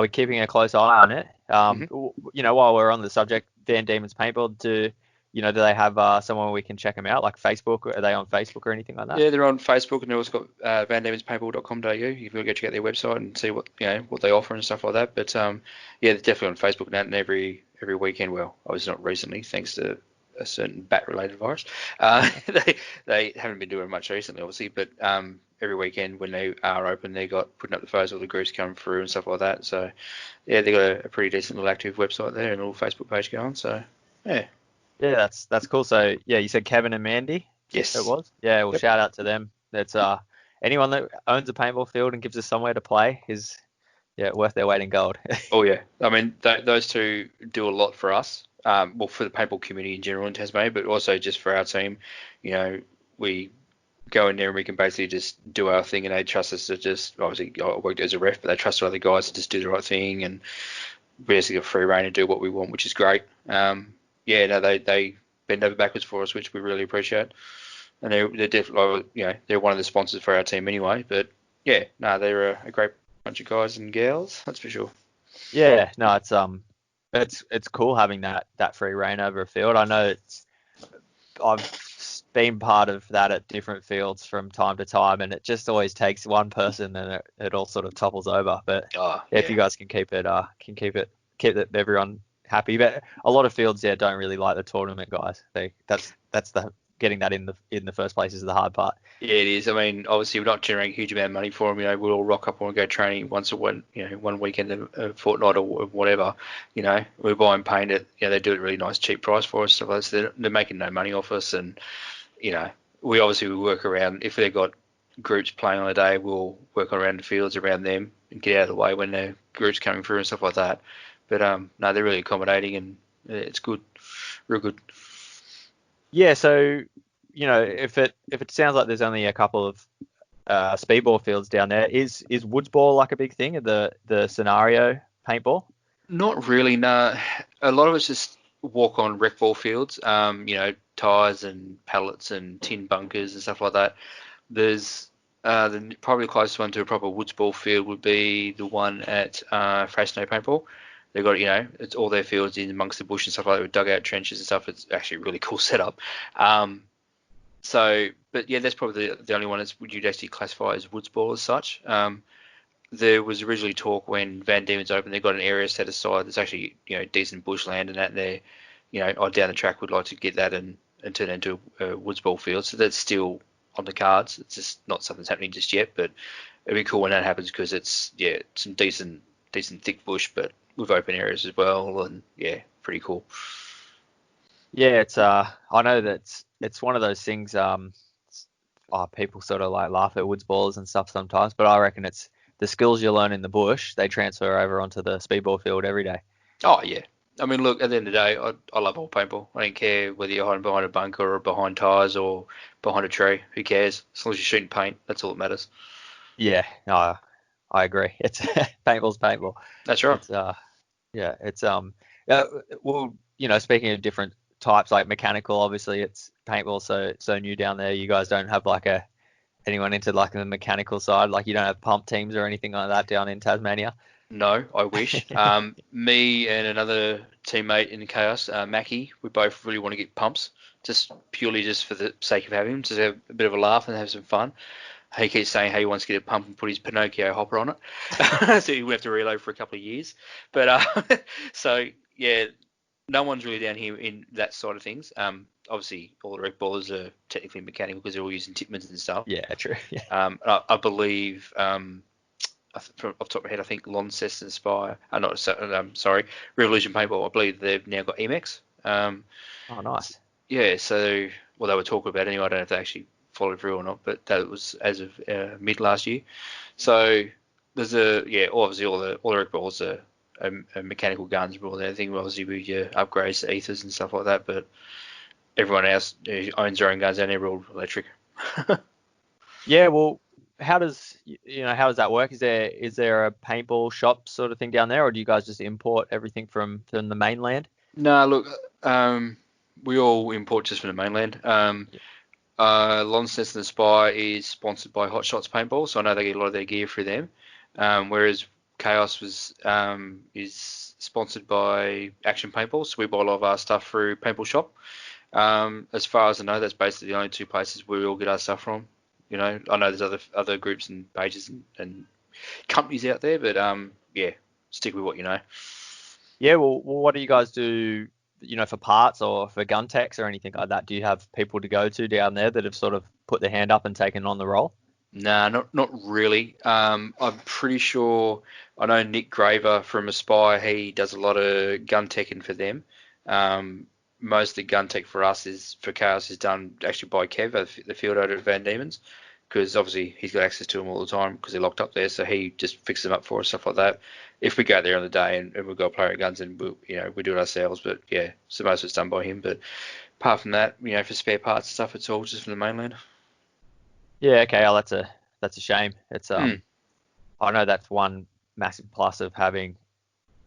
keeping a close eye on it. While we're on the subject, Van Diemen's Paintball, do they have someone we can check them out, like Facebook? Are they on Facebook or anything like that? Yeah, they're on Facebook, and they've also got vandiemen'spaintball.com.au. You've got to go check out their website and see what they offer and stuff like that. But they're definitely on Facebook and every weekend. Well, I was not recently, thanks to a certain bat-related virus. They haven't been doing much recently, obviously, but every weekend when they are open, they got putting up the photos of the groups coming through and stuff like that. So yeah, they got a pretty decent little active website there and a little Facebook page going. So yeah. Yeah, that's cool. So yeah, you said Kevin and Mandy. Yes, it was. Yeah, well, shout out to them. That's anyone that owns a paintball field and gives us somewhere to play is worth their weight in gold. Oh yeah, I mean those two do a lot for us. For the paintball community in general in Tasmania, but also just for our team. We go in there and we can basically just do our thing, and they trust us to just, obviously I worked as a ref, but they trust other guys to just do the right thing and basically free reign and do what we want, which is great. They bend over backwards for us, which we really appreciate. And they're definitely, they're one of the sponsors for our team anyway. But they're a great bunch of guys and gals, that's for sure. Yeah, no, it's cool having that free reign over a field. I know I've been part of that at different fields from time to time, and it just always takes one person, and it all sort of topples over. But if you guys can keep everyone happy. But a lot of fields there don't really like the tournament guys. That's the getting that in the first place is the hard part. Yeah, it is. I mean, obviously, we're not generating a huge amount of money for them. We'll all rock up and go training once one weekend a fortnight or whatever. We buy and paint it. They do it at a really nice, cheap price for us. So they're making no money off us. And, we obviously work around, if they've got groups playing on a day, we'll work around the fields around them and get out of the way when the groups coming through and stuff like that. But, no, they're really accommodating and it's good, real good. Yeah, so if it sounds like there's only a couple of speedball fields down there, is woodsball like a big thing? The scenario paintball? Not really, no. A lot of it's just walk on rec ball fields. Tires and pallets and tin bunkers and stuff like that. There's probably the closest one to a proper woodsball field would be the one at Fresno Paintball. They've got, it's all their fields in amongst the bush and stuff like that with dugout trenches and stuff. It's actually a really cool setup. But yeah, that's probably the only one you'd actually classify as woodsball as such. There was originally talk when Van Diemen's opened, they've got an area set aside. There's actually, decent bushland and that there. Down the track would like to get that and turn it into a woodsball field. So that's still on the cards. It's just not something that's happening just yet, but it'd be cool when that happens because it's some decent thick bush, but with open areas as well, and pretty cool. Yeah, it's I know that it's one of those things. People sort of like laugh at woodsballers and stuff sometimes, but I reckon it's the skills you learn in the bush they transfer over onto the speedball field every day. Oh yeah, I mean, look, at the end of the day, I love all paintball. I don't care whether you're hiding behind a bunker or behind tyres or behind a tree. Who cares? As long as you're shooting paint, that's all that matters. Yeah, no, I agree. It's paintball's paintball. That's right. Well, speaking of different types, like mechanical, obviously it's paintball, so new down there. You guys don't have anyone into the mechanical side, like you don't have pump teams or anything like that down in Tasmania. No, I wish. Me and another teammate in the Chaos, Mackie, we both really want to get pumps, just purely just for the sake of having him, just have a bit of a laugh and have some fun. He keeps saying how he wants to get a pump and put his Pinocchio hopper on it, so he would have to reload for a couple of years. But so yeah, no one's really down here in that side of things. Obviously, all the rec ballers are technically mechanical because they're all using Tippmans and stuff. Yeah, true. Yeah. I believe. Off the top of my head, I think Launceston Spire. Revolution Paintball. I believe they've now got Emacs. Oh, nice. Yeah, so they were talking about it anyway. I don't know if they actually followed through or not, but that was as of mid last year. So there's obviously all the rec balls are mechanical guns, but everything obviously with your upgrades to ethers and stuff like that. But everyone else who owns their own guns and they're all electric. Yeah, well. How does that work? Is there a paintball shop sort of thing down there, or do you guys just import everything from the mainland? No, look, we all import just from the mainland. Launceston Spire is sponsored by Hot Shots Paintball, so I know they get a lot of their gear through them. Whereas Chaos is sponsored by Action Paintball, so we buy a lot of our stuff through Paintball Shop. As far as I know, that's basically the only two places where we all get our stuff from. I know there's other groups and pages and companies out there, but stick with what you know. Yeah, well, what do you guys do, for parts or for gun techs or anything like that? Do you have people to go to down there that have sort of put their hand up and taken on the role? Nah, not really. I'm pretty sure I know Nick Graver from Aspire. He does a lot of gun teching for them. Most of the gun tech for us for Chaos is done actually by Kev at the field out at Van Diemen's, because obviously he's got access to them all the time because they're locked up there, so he just fixes them up for us, stuff like that. If we go there on the day and we've got a player at guns and we do it ourselves, but yeah, so most of it's done by him. But apart from that, for spare parts and stuff, it's all just from the mainland. Yeah, okay. Oh, that's a shame. It's I know that's one massive plus of having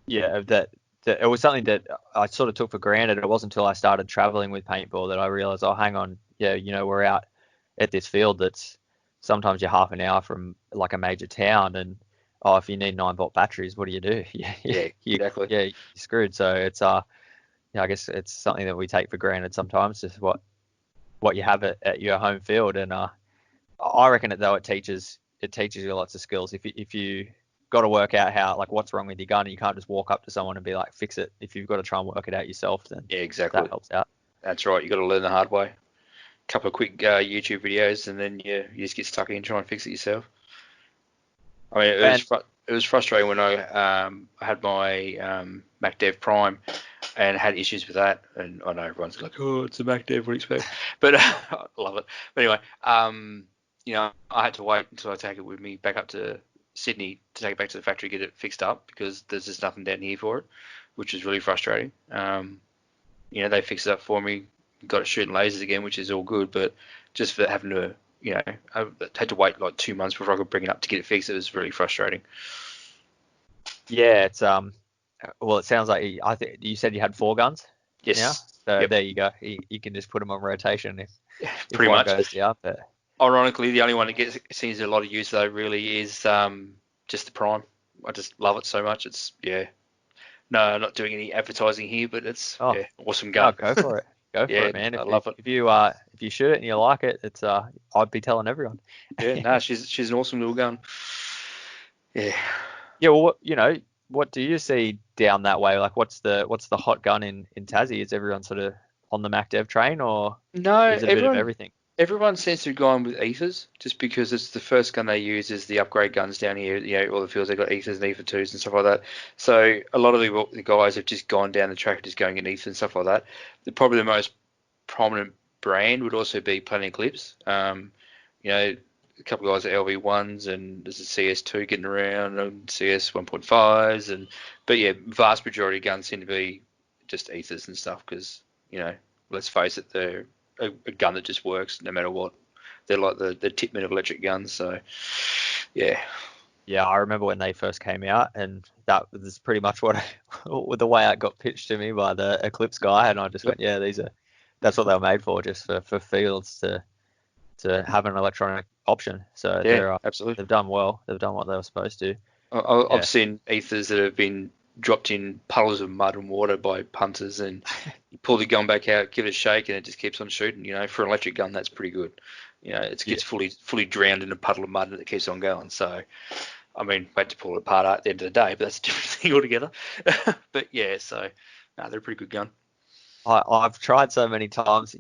that it was something that I sort of took for granted. It wasn't until I started traveling with paintball that I realized, oh, hang on, we're out at this field that's sometimes you're half an hour from like a major town, and if you need 9-volt batteries, what do you do? Exactly. Yeah, you're screwed. So it's I guess it's something that we take for granted sometimes, just what you have at your home field. And I reckon it teaches you lots of skills if you got to work out how, like, what's wrong with your gun. And you can't just walk up to someone and be like, fix it. If you've got to try and work it out yourself, then Yeah, exactly. that helps out. That's right. You got to learn the hard way. Couple of quick YouTube videos, and then you just get stuck in and try and fix it yourself. I mean, it was frustrating when I had my Mac Dev Prime and had issues with that. And I know everyone's like, oh, it's a Mac Dev, what do you expect? But I love it. But anyway, I had to wait until I take it with me back up to Sydney to take it back to the factory, get it fixed up, because there's just nothing down here for it, which is really frustrating. They fixed it up for me, got it shooting lasers again, which is all good, but just for having to, I had to wait like 2 months before I could bring it up to get it fixed. It was really frustrating. Yeah, it's well, it sounds like I think you said you had 4 guns. Yes. Now, so yep. There you go. You can just put them on rotation if pretty one much goes down. But ironically, the only one that seems a lot of use though really is just the Prime. I just love it so much. It's No, I'm not doing any advertising here, but it's awesome gun. No, go for it. Go for it, man. I love it. If you shoot it and you like it, it's I'd be telling everyone. She's an awesome little gun. Yeah. Yeah, well, what do you see down that way? Like, what's the hot gun in Tassie? Is everyone sort of on the Mac Dev train, or no? is it a bit of everything? Everyone seems to have gone with ethers, just because it's the first gun they use is the upgrade guns down here. All the fields they've got ethers and ether 2s and stuff like that. So a lot of the guys have just gone down the track, just going in ethers and stuff like that. Probably the most prominent brand would also be Planet Eclipse. A couple of guys at LV1s, and there's a CS2 getting around, and CS 1.5s, but vast majority of guns seem to be just ethers and stuff, because let's face it, they're a gun that just works no matter what. They're like the Titman of electric guns. So yeah, I remember when they first came out, and that was pretty much what the way it got pitched to me by the Eclipse guy, and I just went, that's what they were made for, just for fields to have an electronic option. So absolutely, they've done well. They've done what they were supposed to. I've seen ethers that have been dropped in puddles of mud and water by punters, and you pull the gun back out, give it a shake, and it just keeps on shooting. For an electric gun, that's pretty good. It gets fully drowned in a puddle of mud and it keeps on going. So, I mean, we had to pull it apart at the end of the day, but that's a different thing altogether. But they're a pretty good gun. I've tried so many times.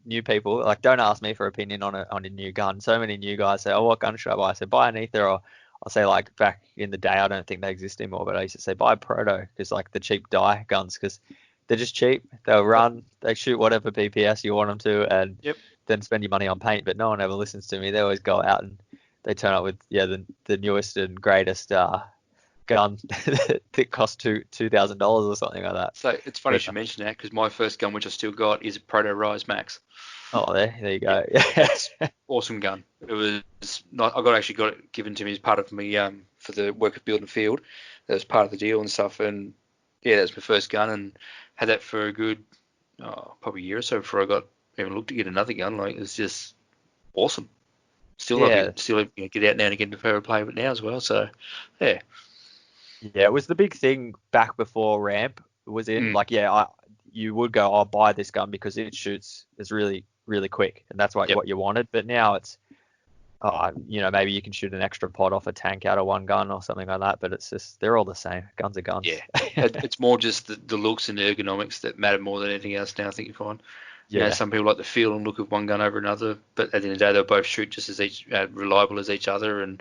New people, like, don't ask me for opinion on a new gun. So many new guys say, "Oh, what gun should I buy?" I say, "Buy an ether," or I'll say, like, back in the day, I don't think they exist anymore, but I used to say buy a proto, because like the cheap die guns, because they're just cheap. They'll run, they shoot whatever PPS you want them to, and then spend your money on paint. But no one ever listens to me. They always go out and they turn up with the newest and greatest gun that costs $2,000 or something like that. So it's funny you should mention that, because my first gun, which I still got, is a Proto Rise Max. Oh, there you go. It's awesome gun. It was not. I actually got it given to me as part of me for the work of building a field. That was part of the deal and stuff. And that was my first gun, and had that for a good probably a year or so before I got even looked to get another gun. Like, it's just awesome. Still love it. Still get out now and again to play with it now as well. So yeah. Yeah, it was the big thing back before ramp was in. Like, you would go, I'll buy this gun because it shoots is really, really quick, and that's what you wanted. But now it's, maybe you can shoot an extra pod off a tank out of one gun or something like that. But it's just, they're all the same. Guns are guns. Yeah, it's more just the looks and the ergonomics that matter more than anything else now, I think you find. Yeah. Some people like the feel and look of one gun over another, but at the end of the day, they'll both shoot just as reliable as each other, and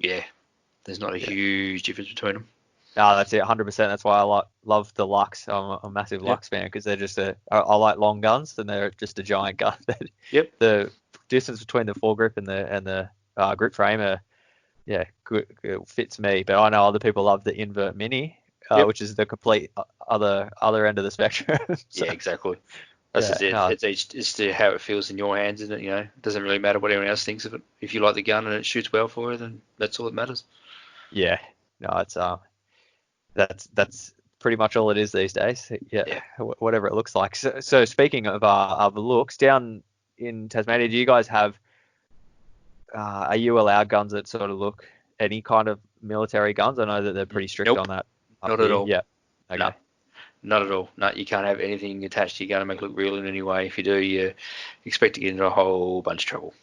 there's not a huge difference between them. No, that's it, 100%. That's why I love the Lux. I'm a massive Lux fan, because they're just I like long guns, and they're just a giant gun. The distance between the foregrip and the grip frame good, it fits me. But I know other people love the invert mini, which is the complete other end of the spectrum. So, yeah, exactly. That's just it. No. It's how it feels in your hands, isn't it? It doesn't really matter what anyone else thinks of it. If you like the gun and it shoots well for you, then that's all that matters. Yeah. No, it's that's pretty much all it is these days. Yeah. Whatever it looks like. So speaking of looks, down in Tasmania, do you guys have? Are you allowed guns that sort of look any kind of military guns? I know that they're pretty strict on that. Not at all. Yeah. Okay. No, not at all. No, you can't have anything attached to your gun to make it look real in any way. If you do, you expect to get into a whole bunch of trouble.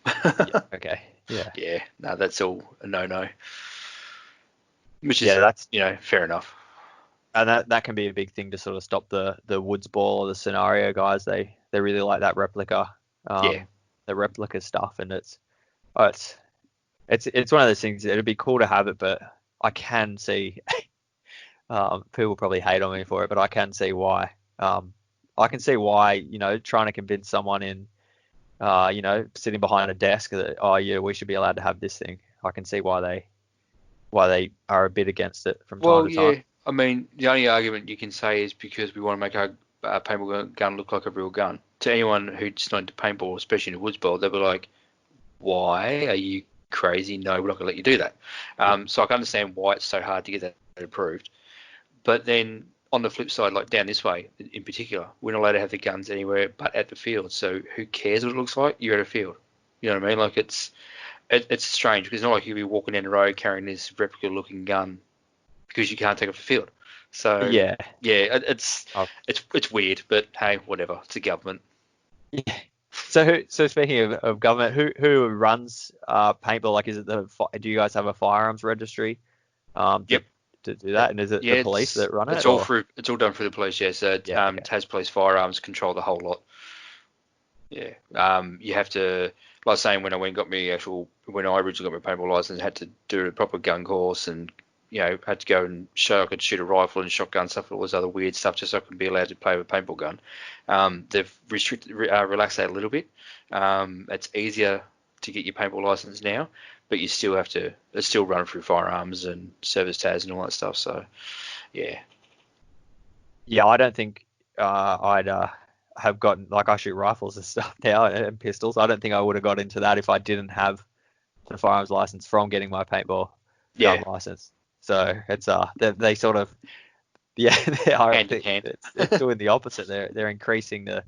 Okay. Yeah. Yeah. No, that's all a no-no. which is, Yeah, that's fair enough. and that can be a big thing to sort of stop the woods ball or the scenario guys. They really like that replica, Yeah. the replica stuff, and oh, it's one of those things. It'd be cool to have it, but I can see people probably hate on me for it, but I can see why. I can see why, trying to convince someone in, sitting behind a desk that, oh yeah, we should be allowed to have this thing. I can see why they are a bit against it from time Well, to time. yeah. I mean, the only argument you can say is because we want to make our paintball gun look like a real gun. To anyone who's not into paintball, especially in a woods bowl, they'll be like, "Why are you crazy? No, we're not going to let you do that." Yeah. So I can understand why it's so hard to get that approved. But then on the flip side, like down this way in particular, we're not allowed to have the guns anywhere but at the field. So who cares what it looks like? You're at a field. You know what I mean? Like it's strange because it's not like you'll be walking down the road carrying this replica looking gun because you can't take it off the field. So Yeah. yeah, it's Oh, it's weird, but hey, whatever. It's a government. yeah. So speaking of government, who runs paintball? Like, is it do you guys have a firearms registry Yep. to do that? And is it Yeah, the police that run it's it, all or? through it's all done through the police. Yeah, so Yeah. Okay. Tas Police Firearms control the whole lot. Yeah. You have to, like I was saying, when I originally got my paintball license, I had to do a proper gun course and, had to go and show I could shoot a rifle and shotgun stuff and all this other weird stuff just so I could be allowed to play with a paintball gun. They've relaxed that a little bit. It's easier to get your paintball license now, but you still have to, it's still run through firearms and service TAS and all that stuff. So, yeah. Yeah, I don't think I'd have gotten, like, I shoot rifles and stuff now and pistols. I don't think I would have got into that if I didn't have the firearms license from getting my paintball gun Yeah. license. So it's they sort of, yeah, I Hand in think hand. it's doing the opposite. They're increasing the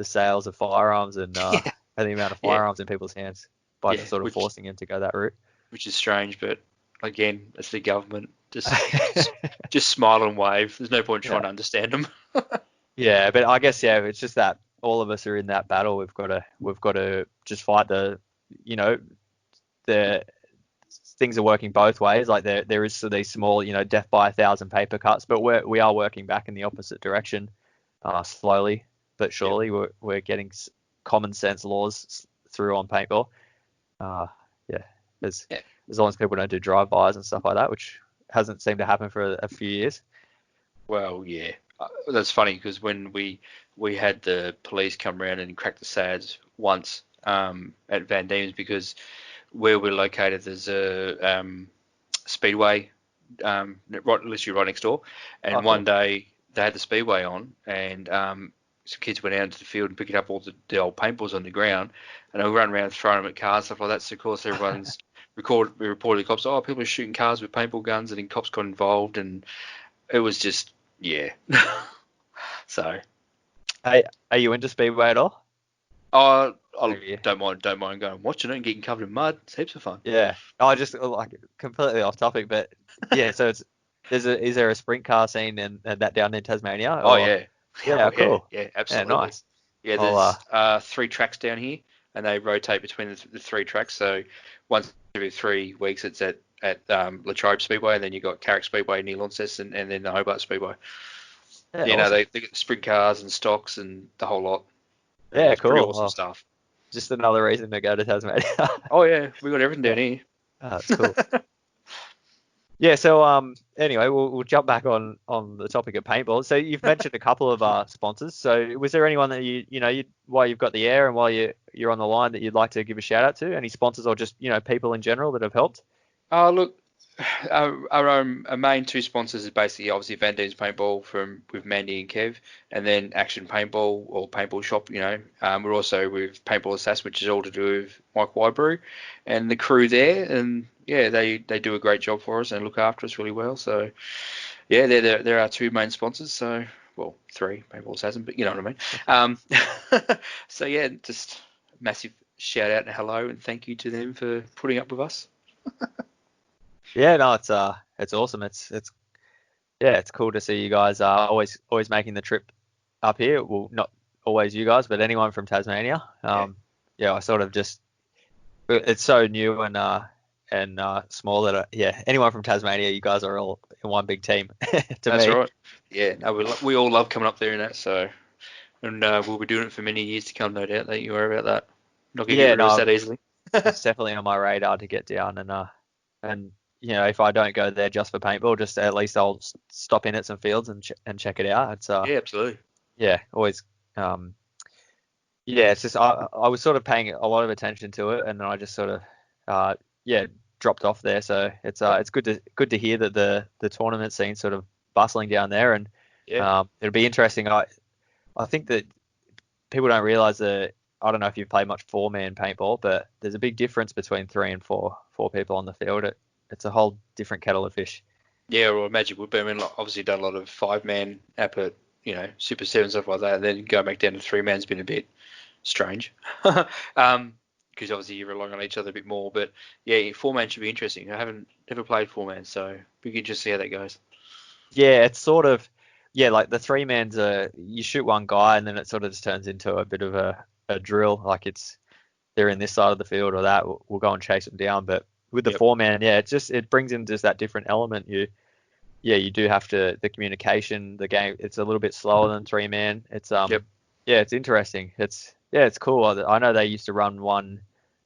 sales of firearms and Yeah. the amount of Yeah. firearms in people's hands by Yeah. sort of forcing them to go that route. Which is strange, but again, it's the government. Just smile and wave. There's no point trying Yeah. to understand them. Yeah, but I guess, yeah, it's just that all of us are in that battle. We've got to just fight the things are working both ways. Like there is these small, death by 1,000 paper cuts, but we are working back in the opposite direction, slowly but Yep. surely. We're getting common sense laws through on paintball. Yeah, as Yeah. as long as people don't do drive-bys and stuff like that, which hasn't seemed to happen for a few years. Well, yeah. That's funny because when we had the police come around and crack the SADs once at Van Diemen's because where we're located, there's a speedway literally right next door. Oh, And one cool. day they had the speedway on, and some kids went out into the field and picked up all the old paintballs on the ground, and they were running around throwing them at cars, stuff like that. So of course everyone's we reported the cops. Oh, people are shooting cars with paintball guns, and then cops got involved, and it was just yeah. So Hey, are you into speedway at all? I Yeah. don't mind going and watching it and getting covered in mud. It's heaps of fun. Yeah. I just, like, completely off topic, but yeah. So is there a sprint car scene and that down in Tasmania, Oh or? yeah, Yeah, cool. yeah, Yeah, absolutely. nice. Yeah, I'll there's 3 tracks down here, and they rotate between the 3 tracks. So once every 3 weeks, it's at Latrobe Speedway, and then you got Carrick Speedway near Launceston, and then the Hobart Speedway. Yeah, You know, awesome. they get sprint cars and stocks and the whole lot. Yeah, Yeah, it's pretty cool. awesome Well, stuff. just another reason to go to Tasmania. Oh yeah, we got everything down Yeah, here. that's cool. Yeah, so anyway, we'll jump back on the topic of paintball. So you've mentioned a couple of sponsors. So was there anyone that while you've got the air and while you're on the line, that you'd like to give a shout out to? Any sponsors or just, people in general that have helped? Oh look, our main 2 sponsors is basically obviously Van Diemen's Paintball with Mandy and Kev, and then Action Paintball or Paintball Shop. We're also with Paintball Assassin, which is all to do with Mike Wybrew and the crew there, and yeah, they do a great job for us and look after us really well. So yeah, they're our 2 main sponsors. So well, 3 Paintball Assassin, but you know what I mean. So yeah, just massive shout out and hello and thank you to them for putting up with us. Yeah, no, it's awesome. It's Yeah, it's cool to see you guys always making the trip up here. Well, not always you guys, but anyone from Tasmania. Yeah. Yeah, I sort of just, it's so new and and small that anyone from Tasmania, you guys are all in one big team to That's me. right. Yeah, no, we all love coming up there and that. So, and we'll be doing it for many years to come, no doubt. Don't you worry about that. Not gonna get Yeah, rid of us no, that easily. it's definitely on my radar to get down and if I don't go there just for paintball, just at least I'll stop in at some fields and check it out. It's Yeah, absolutely. always um it's just I was sort of paying a lot of attention to it, and then I just sort of yeah dropped off there. So it's good to hear that the tournament scene sort of bustling down there, and Yeah. it'll be interesting. I think that people don't realize that. I don't know if you've played much four-man paintball, but there's a big difference between three and four people on the field. It's a whole different kettle of fish. Yeah, or Magic would be. I mean, like, obviously done a lot of 5-man up at, Super 7, stuff like that. And then going back down to 3-man's been a bit strange. Because obviously you're relying on each other a bit more. But yeah, 4-man should be interesting. I haven't never played 4-man, so we can just see how that goes. Yeah, it's sort of like the three man's you shoot one guy and then it sort of just turns into a bit of a drill. Like they're in this side of the field or that. We'll go and chase them down. But with the Yep. 4-man, it brings in just that different element. You do have to the communication, the game. It's a little bit slower than 3-man. It's Yep. it's interesting. It's cool. I know they used to run one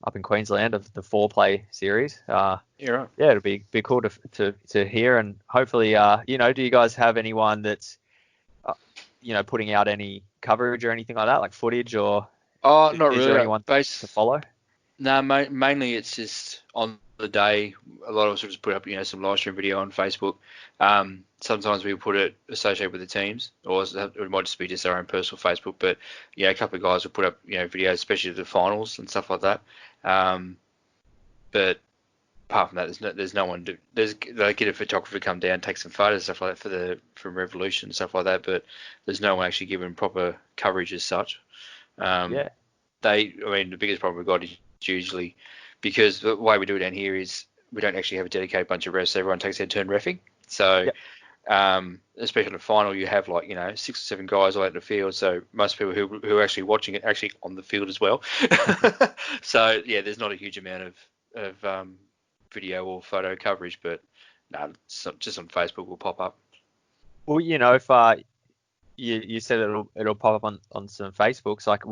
up in Queensland of the 4-play series. You're right. Yeah, it'd be cool to hear, and hopefully, do you guys have anyone that's, putting out any coverage or anything like that, like footage, or Oh, not is there really. anyone to follow? No, mainly it's just on the day. A lot of us will just put up, some live stream video on Facebook. Sometimes we put it associated with the teams, or it might just be just our own personal Facebook. But a couple of guys will put up, videos, especially of the finals and stuff like that. But apart from that, there's no one. They get a photographer come down, take some photos, stuff like that from Revolution and stuff like that. But there's no one actually giving proper coverage as such. Yeah, The biggest problem we've got is usually because the way we do it down here is we don't actually have a dedicated bunch of refs. So everyone takes their turn reffing. So, yeah, especially in the final, you have 6 or 7 guys all out in the field. So most people who are actually watching it actually on the field as well. So yeah, there's not a huge amount of video or photo coverage, but no, just on Facebook will pop up. Well, if you said it'll pop up on some Facebooks, like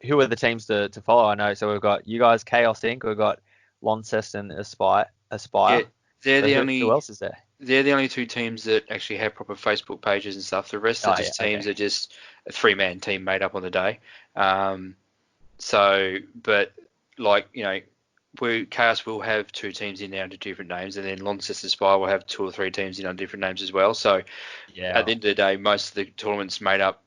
who are the teams to follow? I know, so we've got you guys, Chaos Inc. We've got Launceston, Aspire. Yeah, they're So the who else is there? They're the only 2 teams that actually have proper Facebook pages and stuff. The rest are just teams Okay. are just a 3-man team made up on the day. But Chaos will have 2 teams in there under different names, and then Launceston Spire will have 2 or 3 teams in under different names as well. So Yeah. at the end of the day, most of the tournament's made up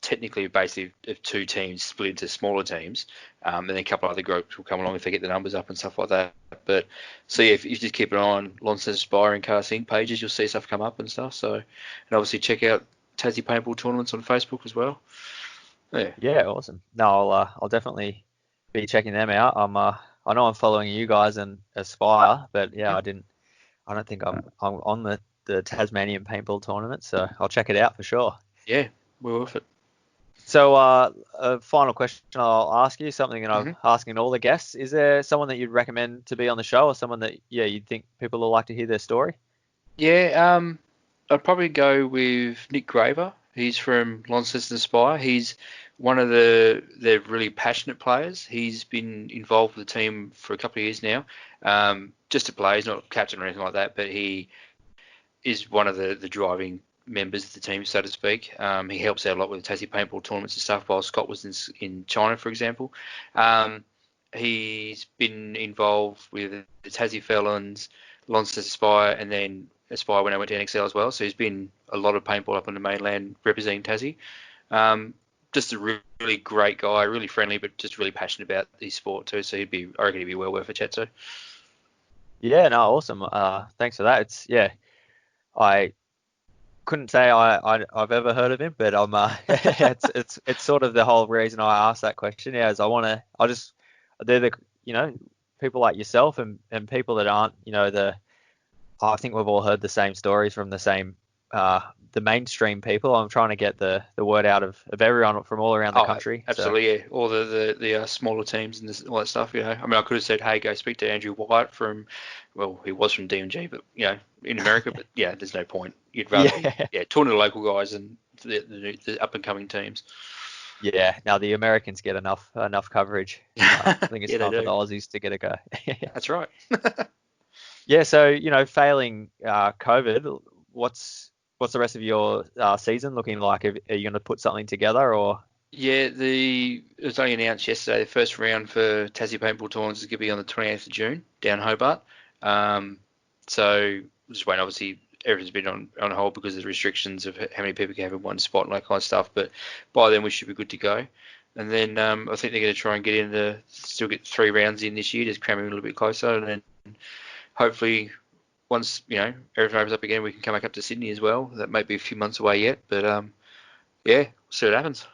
technically basically of 2 teams split into smaller teams, and then a couple of other groups will come along if they get the numbers up and stuff like that. But so yeah, if you just keep an eye on Launceston Spire and Chaos Inc. pages, you'll see stuff come up and stuff. So, and obviously check out Tassie Paintball tournaments on Facebook as well. Yeah. Yeah, awesome. No, I'll definitely be checking them out. I know I'm following you guys and Aspire, but yeah, I don't think I'm on the Tasmanian paintball tournament, so I'll check it out for sure. Yeah, we're worth it. So, a final question I'll ask you, something that I'm Mm-hmm. asking all the guests. Is there someone that you'd recommend to be on the show, or someone that, you'd think people will like to hear their story? Yeah, I'd probably go with Nick Graver. He's from Launceston Spire. He's one of the really passionate players. He's been involved with the team for a couple of years now. Just to play, he's not captain or anything like that, but he is one of the driving members of the team, so to speak. He helps out a lot with the Tassie paintball tournaments and stuff while Scott was in China, for example. He's been involved with the Tassie Felons, Launceston Aspire, and then Aspire when I went to NXL as well. So he's been a lot of paintball up on the mainland representing Tassie. Just a really great guy, really friendly, but just really passionate about the sport too. So I reckon he'd be well worth a chat too. Yeah, no, awesome. Thanks for that. I couldn't say I've ever heard of him, but it's sort of the whole reason I asked that question. Yeah, is they're the people like yourself and people that aren't I think we've all heard the same stories from the same the mainstream people. I'm trying to get the word out of everyone from all around the country. Absolutely, yeah. All the smaller teams and all that stuff. I mean, I could have said, hey, go speak to Andrew White he was from DMG, but in America. But yeah, there's no point. You'd rather be talking to the local guys and the up and coming teams. Yeah. Now the Americans get enough coverage. I think it's time for the Aussies to get a go. That's right. Yeah. So failing COVID, what's the rest of your season looking like? Are you going to put something together or? Yeah, it was only announced yesterday. The first round for Tassie Paintball Tournaments is going to be on the 28th of June down Hobart. So just waiting. Obviously, everything's been on hold because of the restrictions of how many people can have in one spot and that kind of stuff. But by then we should be good to go. And then I think they're going to try and still get 3 rounds in this year, just cramming a little bit closer. And then hopefully once, everything opens up again, we can come back up to Sydney as well. That might be a few months away yet, but we'll see what happens.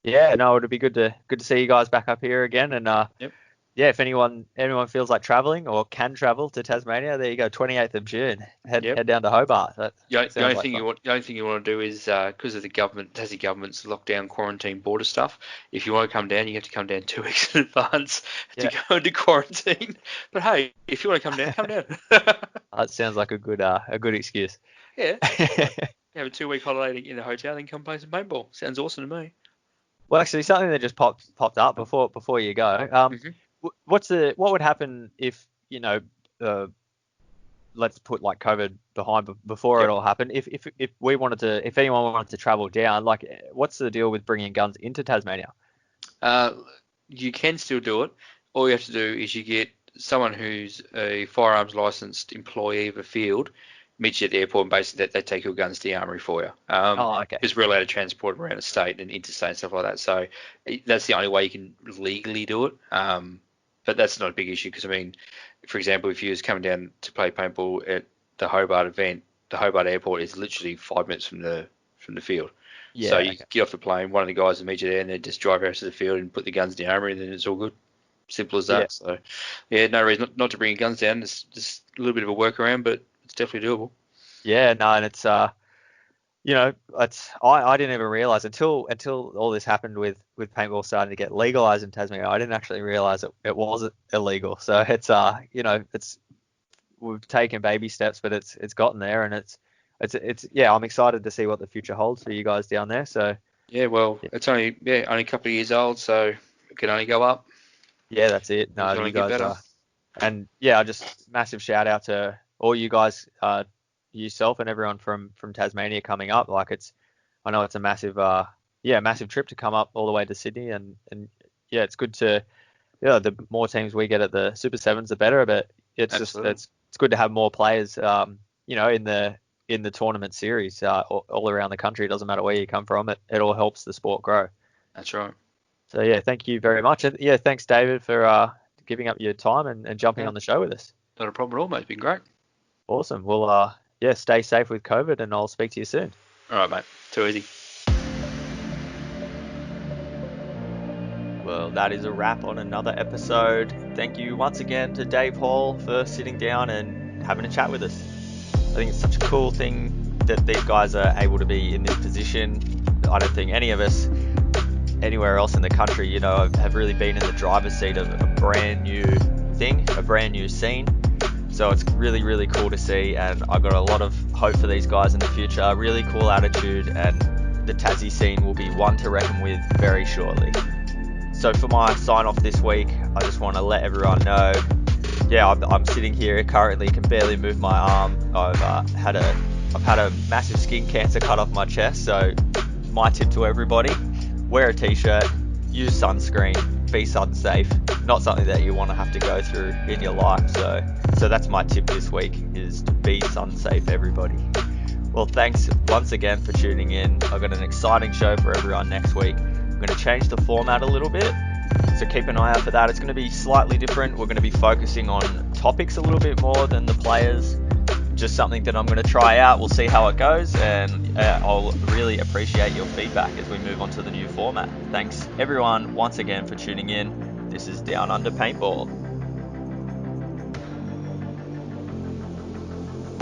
Yeah, no, it'd be good to see you guys back up here again. And yep. Yeah, if anyone feels like traveling or can travel to Tasmania, there you go, 28th of June. Head down to Hobart. The only thing you want to do is because of the Tassie government's lockdown, quarantine, border stuff. If you want to come down, you have to come down 2 weeks in advance to go into quarantine. But hey, if you want to come down, come down. That sounds like a good excuse. Yeah. Have a 2-week holiday in a hotel and come play some paintball. Sounds awesome to me. Well, actually, something that just popped up before you go. What would happen if let's put like COVID behind before it all happened? If anyone wanted to travel down, like what's the deal with bringing guns into Tasmania? You can still do it. All you have to do is you get someone who's a firearms licensed employee of a field, meet you at the airport, and basically they take your guns to the armory for you. Okay. Because we're allowed to transport them around the state and interstate and stuff like that. So that's the only way you can legally do it. But that's not a big issue because, I mean, for example, if you was coming down to play paintball at the Hobart event, the Hobart airport is literally 5 minutes from the field. Yeah, so you get off the plane, one of the guys will meet you there, and then just drive out to the field and put the guns in the armory, and then it's all good. Simple as that. Yeah. So, yeah, no reason not to bring your guns down. It's just a little bit of a workaround, but it's definitely doable. Yeah, no, and it's I didn't even realize until all this happened with paintball starting to get legalized in Tasmania. I didn't actually realize it was illegal. So it's we've taken baby steps, but it's gotten there, and it's I'm excited to see what the future holds for you guys down there. So it's only a couple of years old, so it can only go up. Yeah, that's it. No, you guys are, and just massive shout out to all you guys, yourself and everyone from Tasmania coming up. Like I know it's a massive trip to come up all the way to Sydney, and it's good to the more teams we get at the Super Sevens, the better. But it's Absolutely. It's good to have more players, in the tournament series all around the country. It doesn't matter where you come from. It all helps the sport grow. That's right. So thank you very much, and thanks David for giving up your time and jumping on the show with us. Not a problem at all, mate. It's been great. Awesome. Well, stay safe with COVID, and I'll speak to you soon. All right, mate. Too easy. Well, that is a wrap on another episode. Thank you once again to Dave Hall for sitting down and having a chat with us. I think it's such a cool thing that these guys are able to be in this position. I don't think any of us anywhere else in the country, have really been in the driver's seat of a brand new thing, a brand new scene. So it's really, really cool to see, and I've got a lot of hope for these guys in the future. Really cool attitude, and the Tassie scene will be one to reckon with very shortly. So for my sign off this week, I just want to let everyone know, I'm sitting here currently, can barely move my arm. I've had a massive skin cancer cut off my chest. So my tip to everybody: wear a t-shirt, use sunscreen, be sun safe. Not something that you want to have to go through in your life. So that's my tip this week, is to be sun safe, everybody. Well, thanks once again for tuning in. I've got an exciting show for everyone next week. I'm going to change the format a little bit, so keep an eye out for that. It's going to be slightly different. We're going to be focusing on topics a little bit more than the players. Just something that I'm going to try out. We'll see how it goes, and I'll really appreciate your feedback as we move on to the new format. Thanks everyone once again for tuning in. This is Down Under Paintball.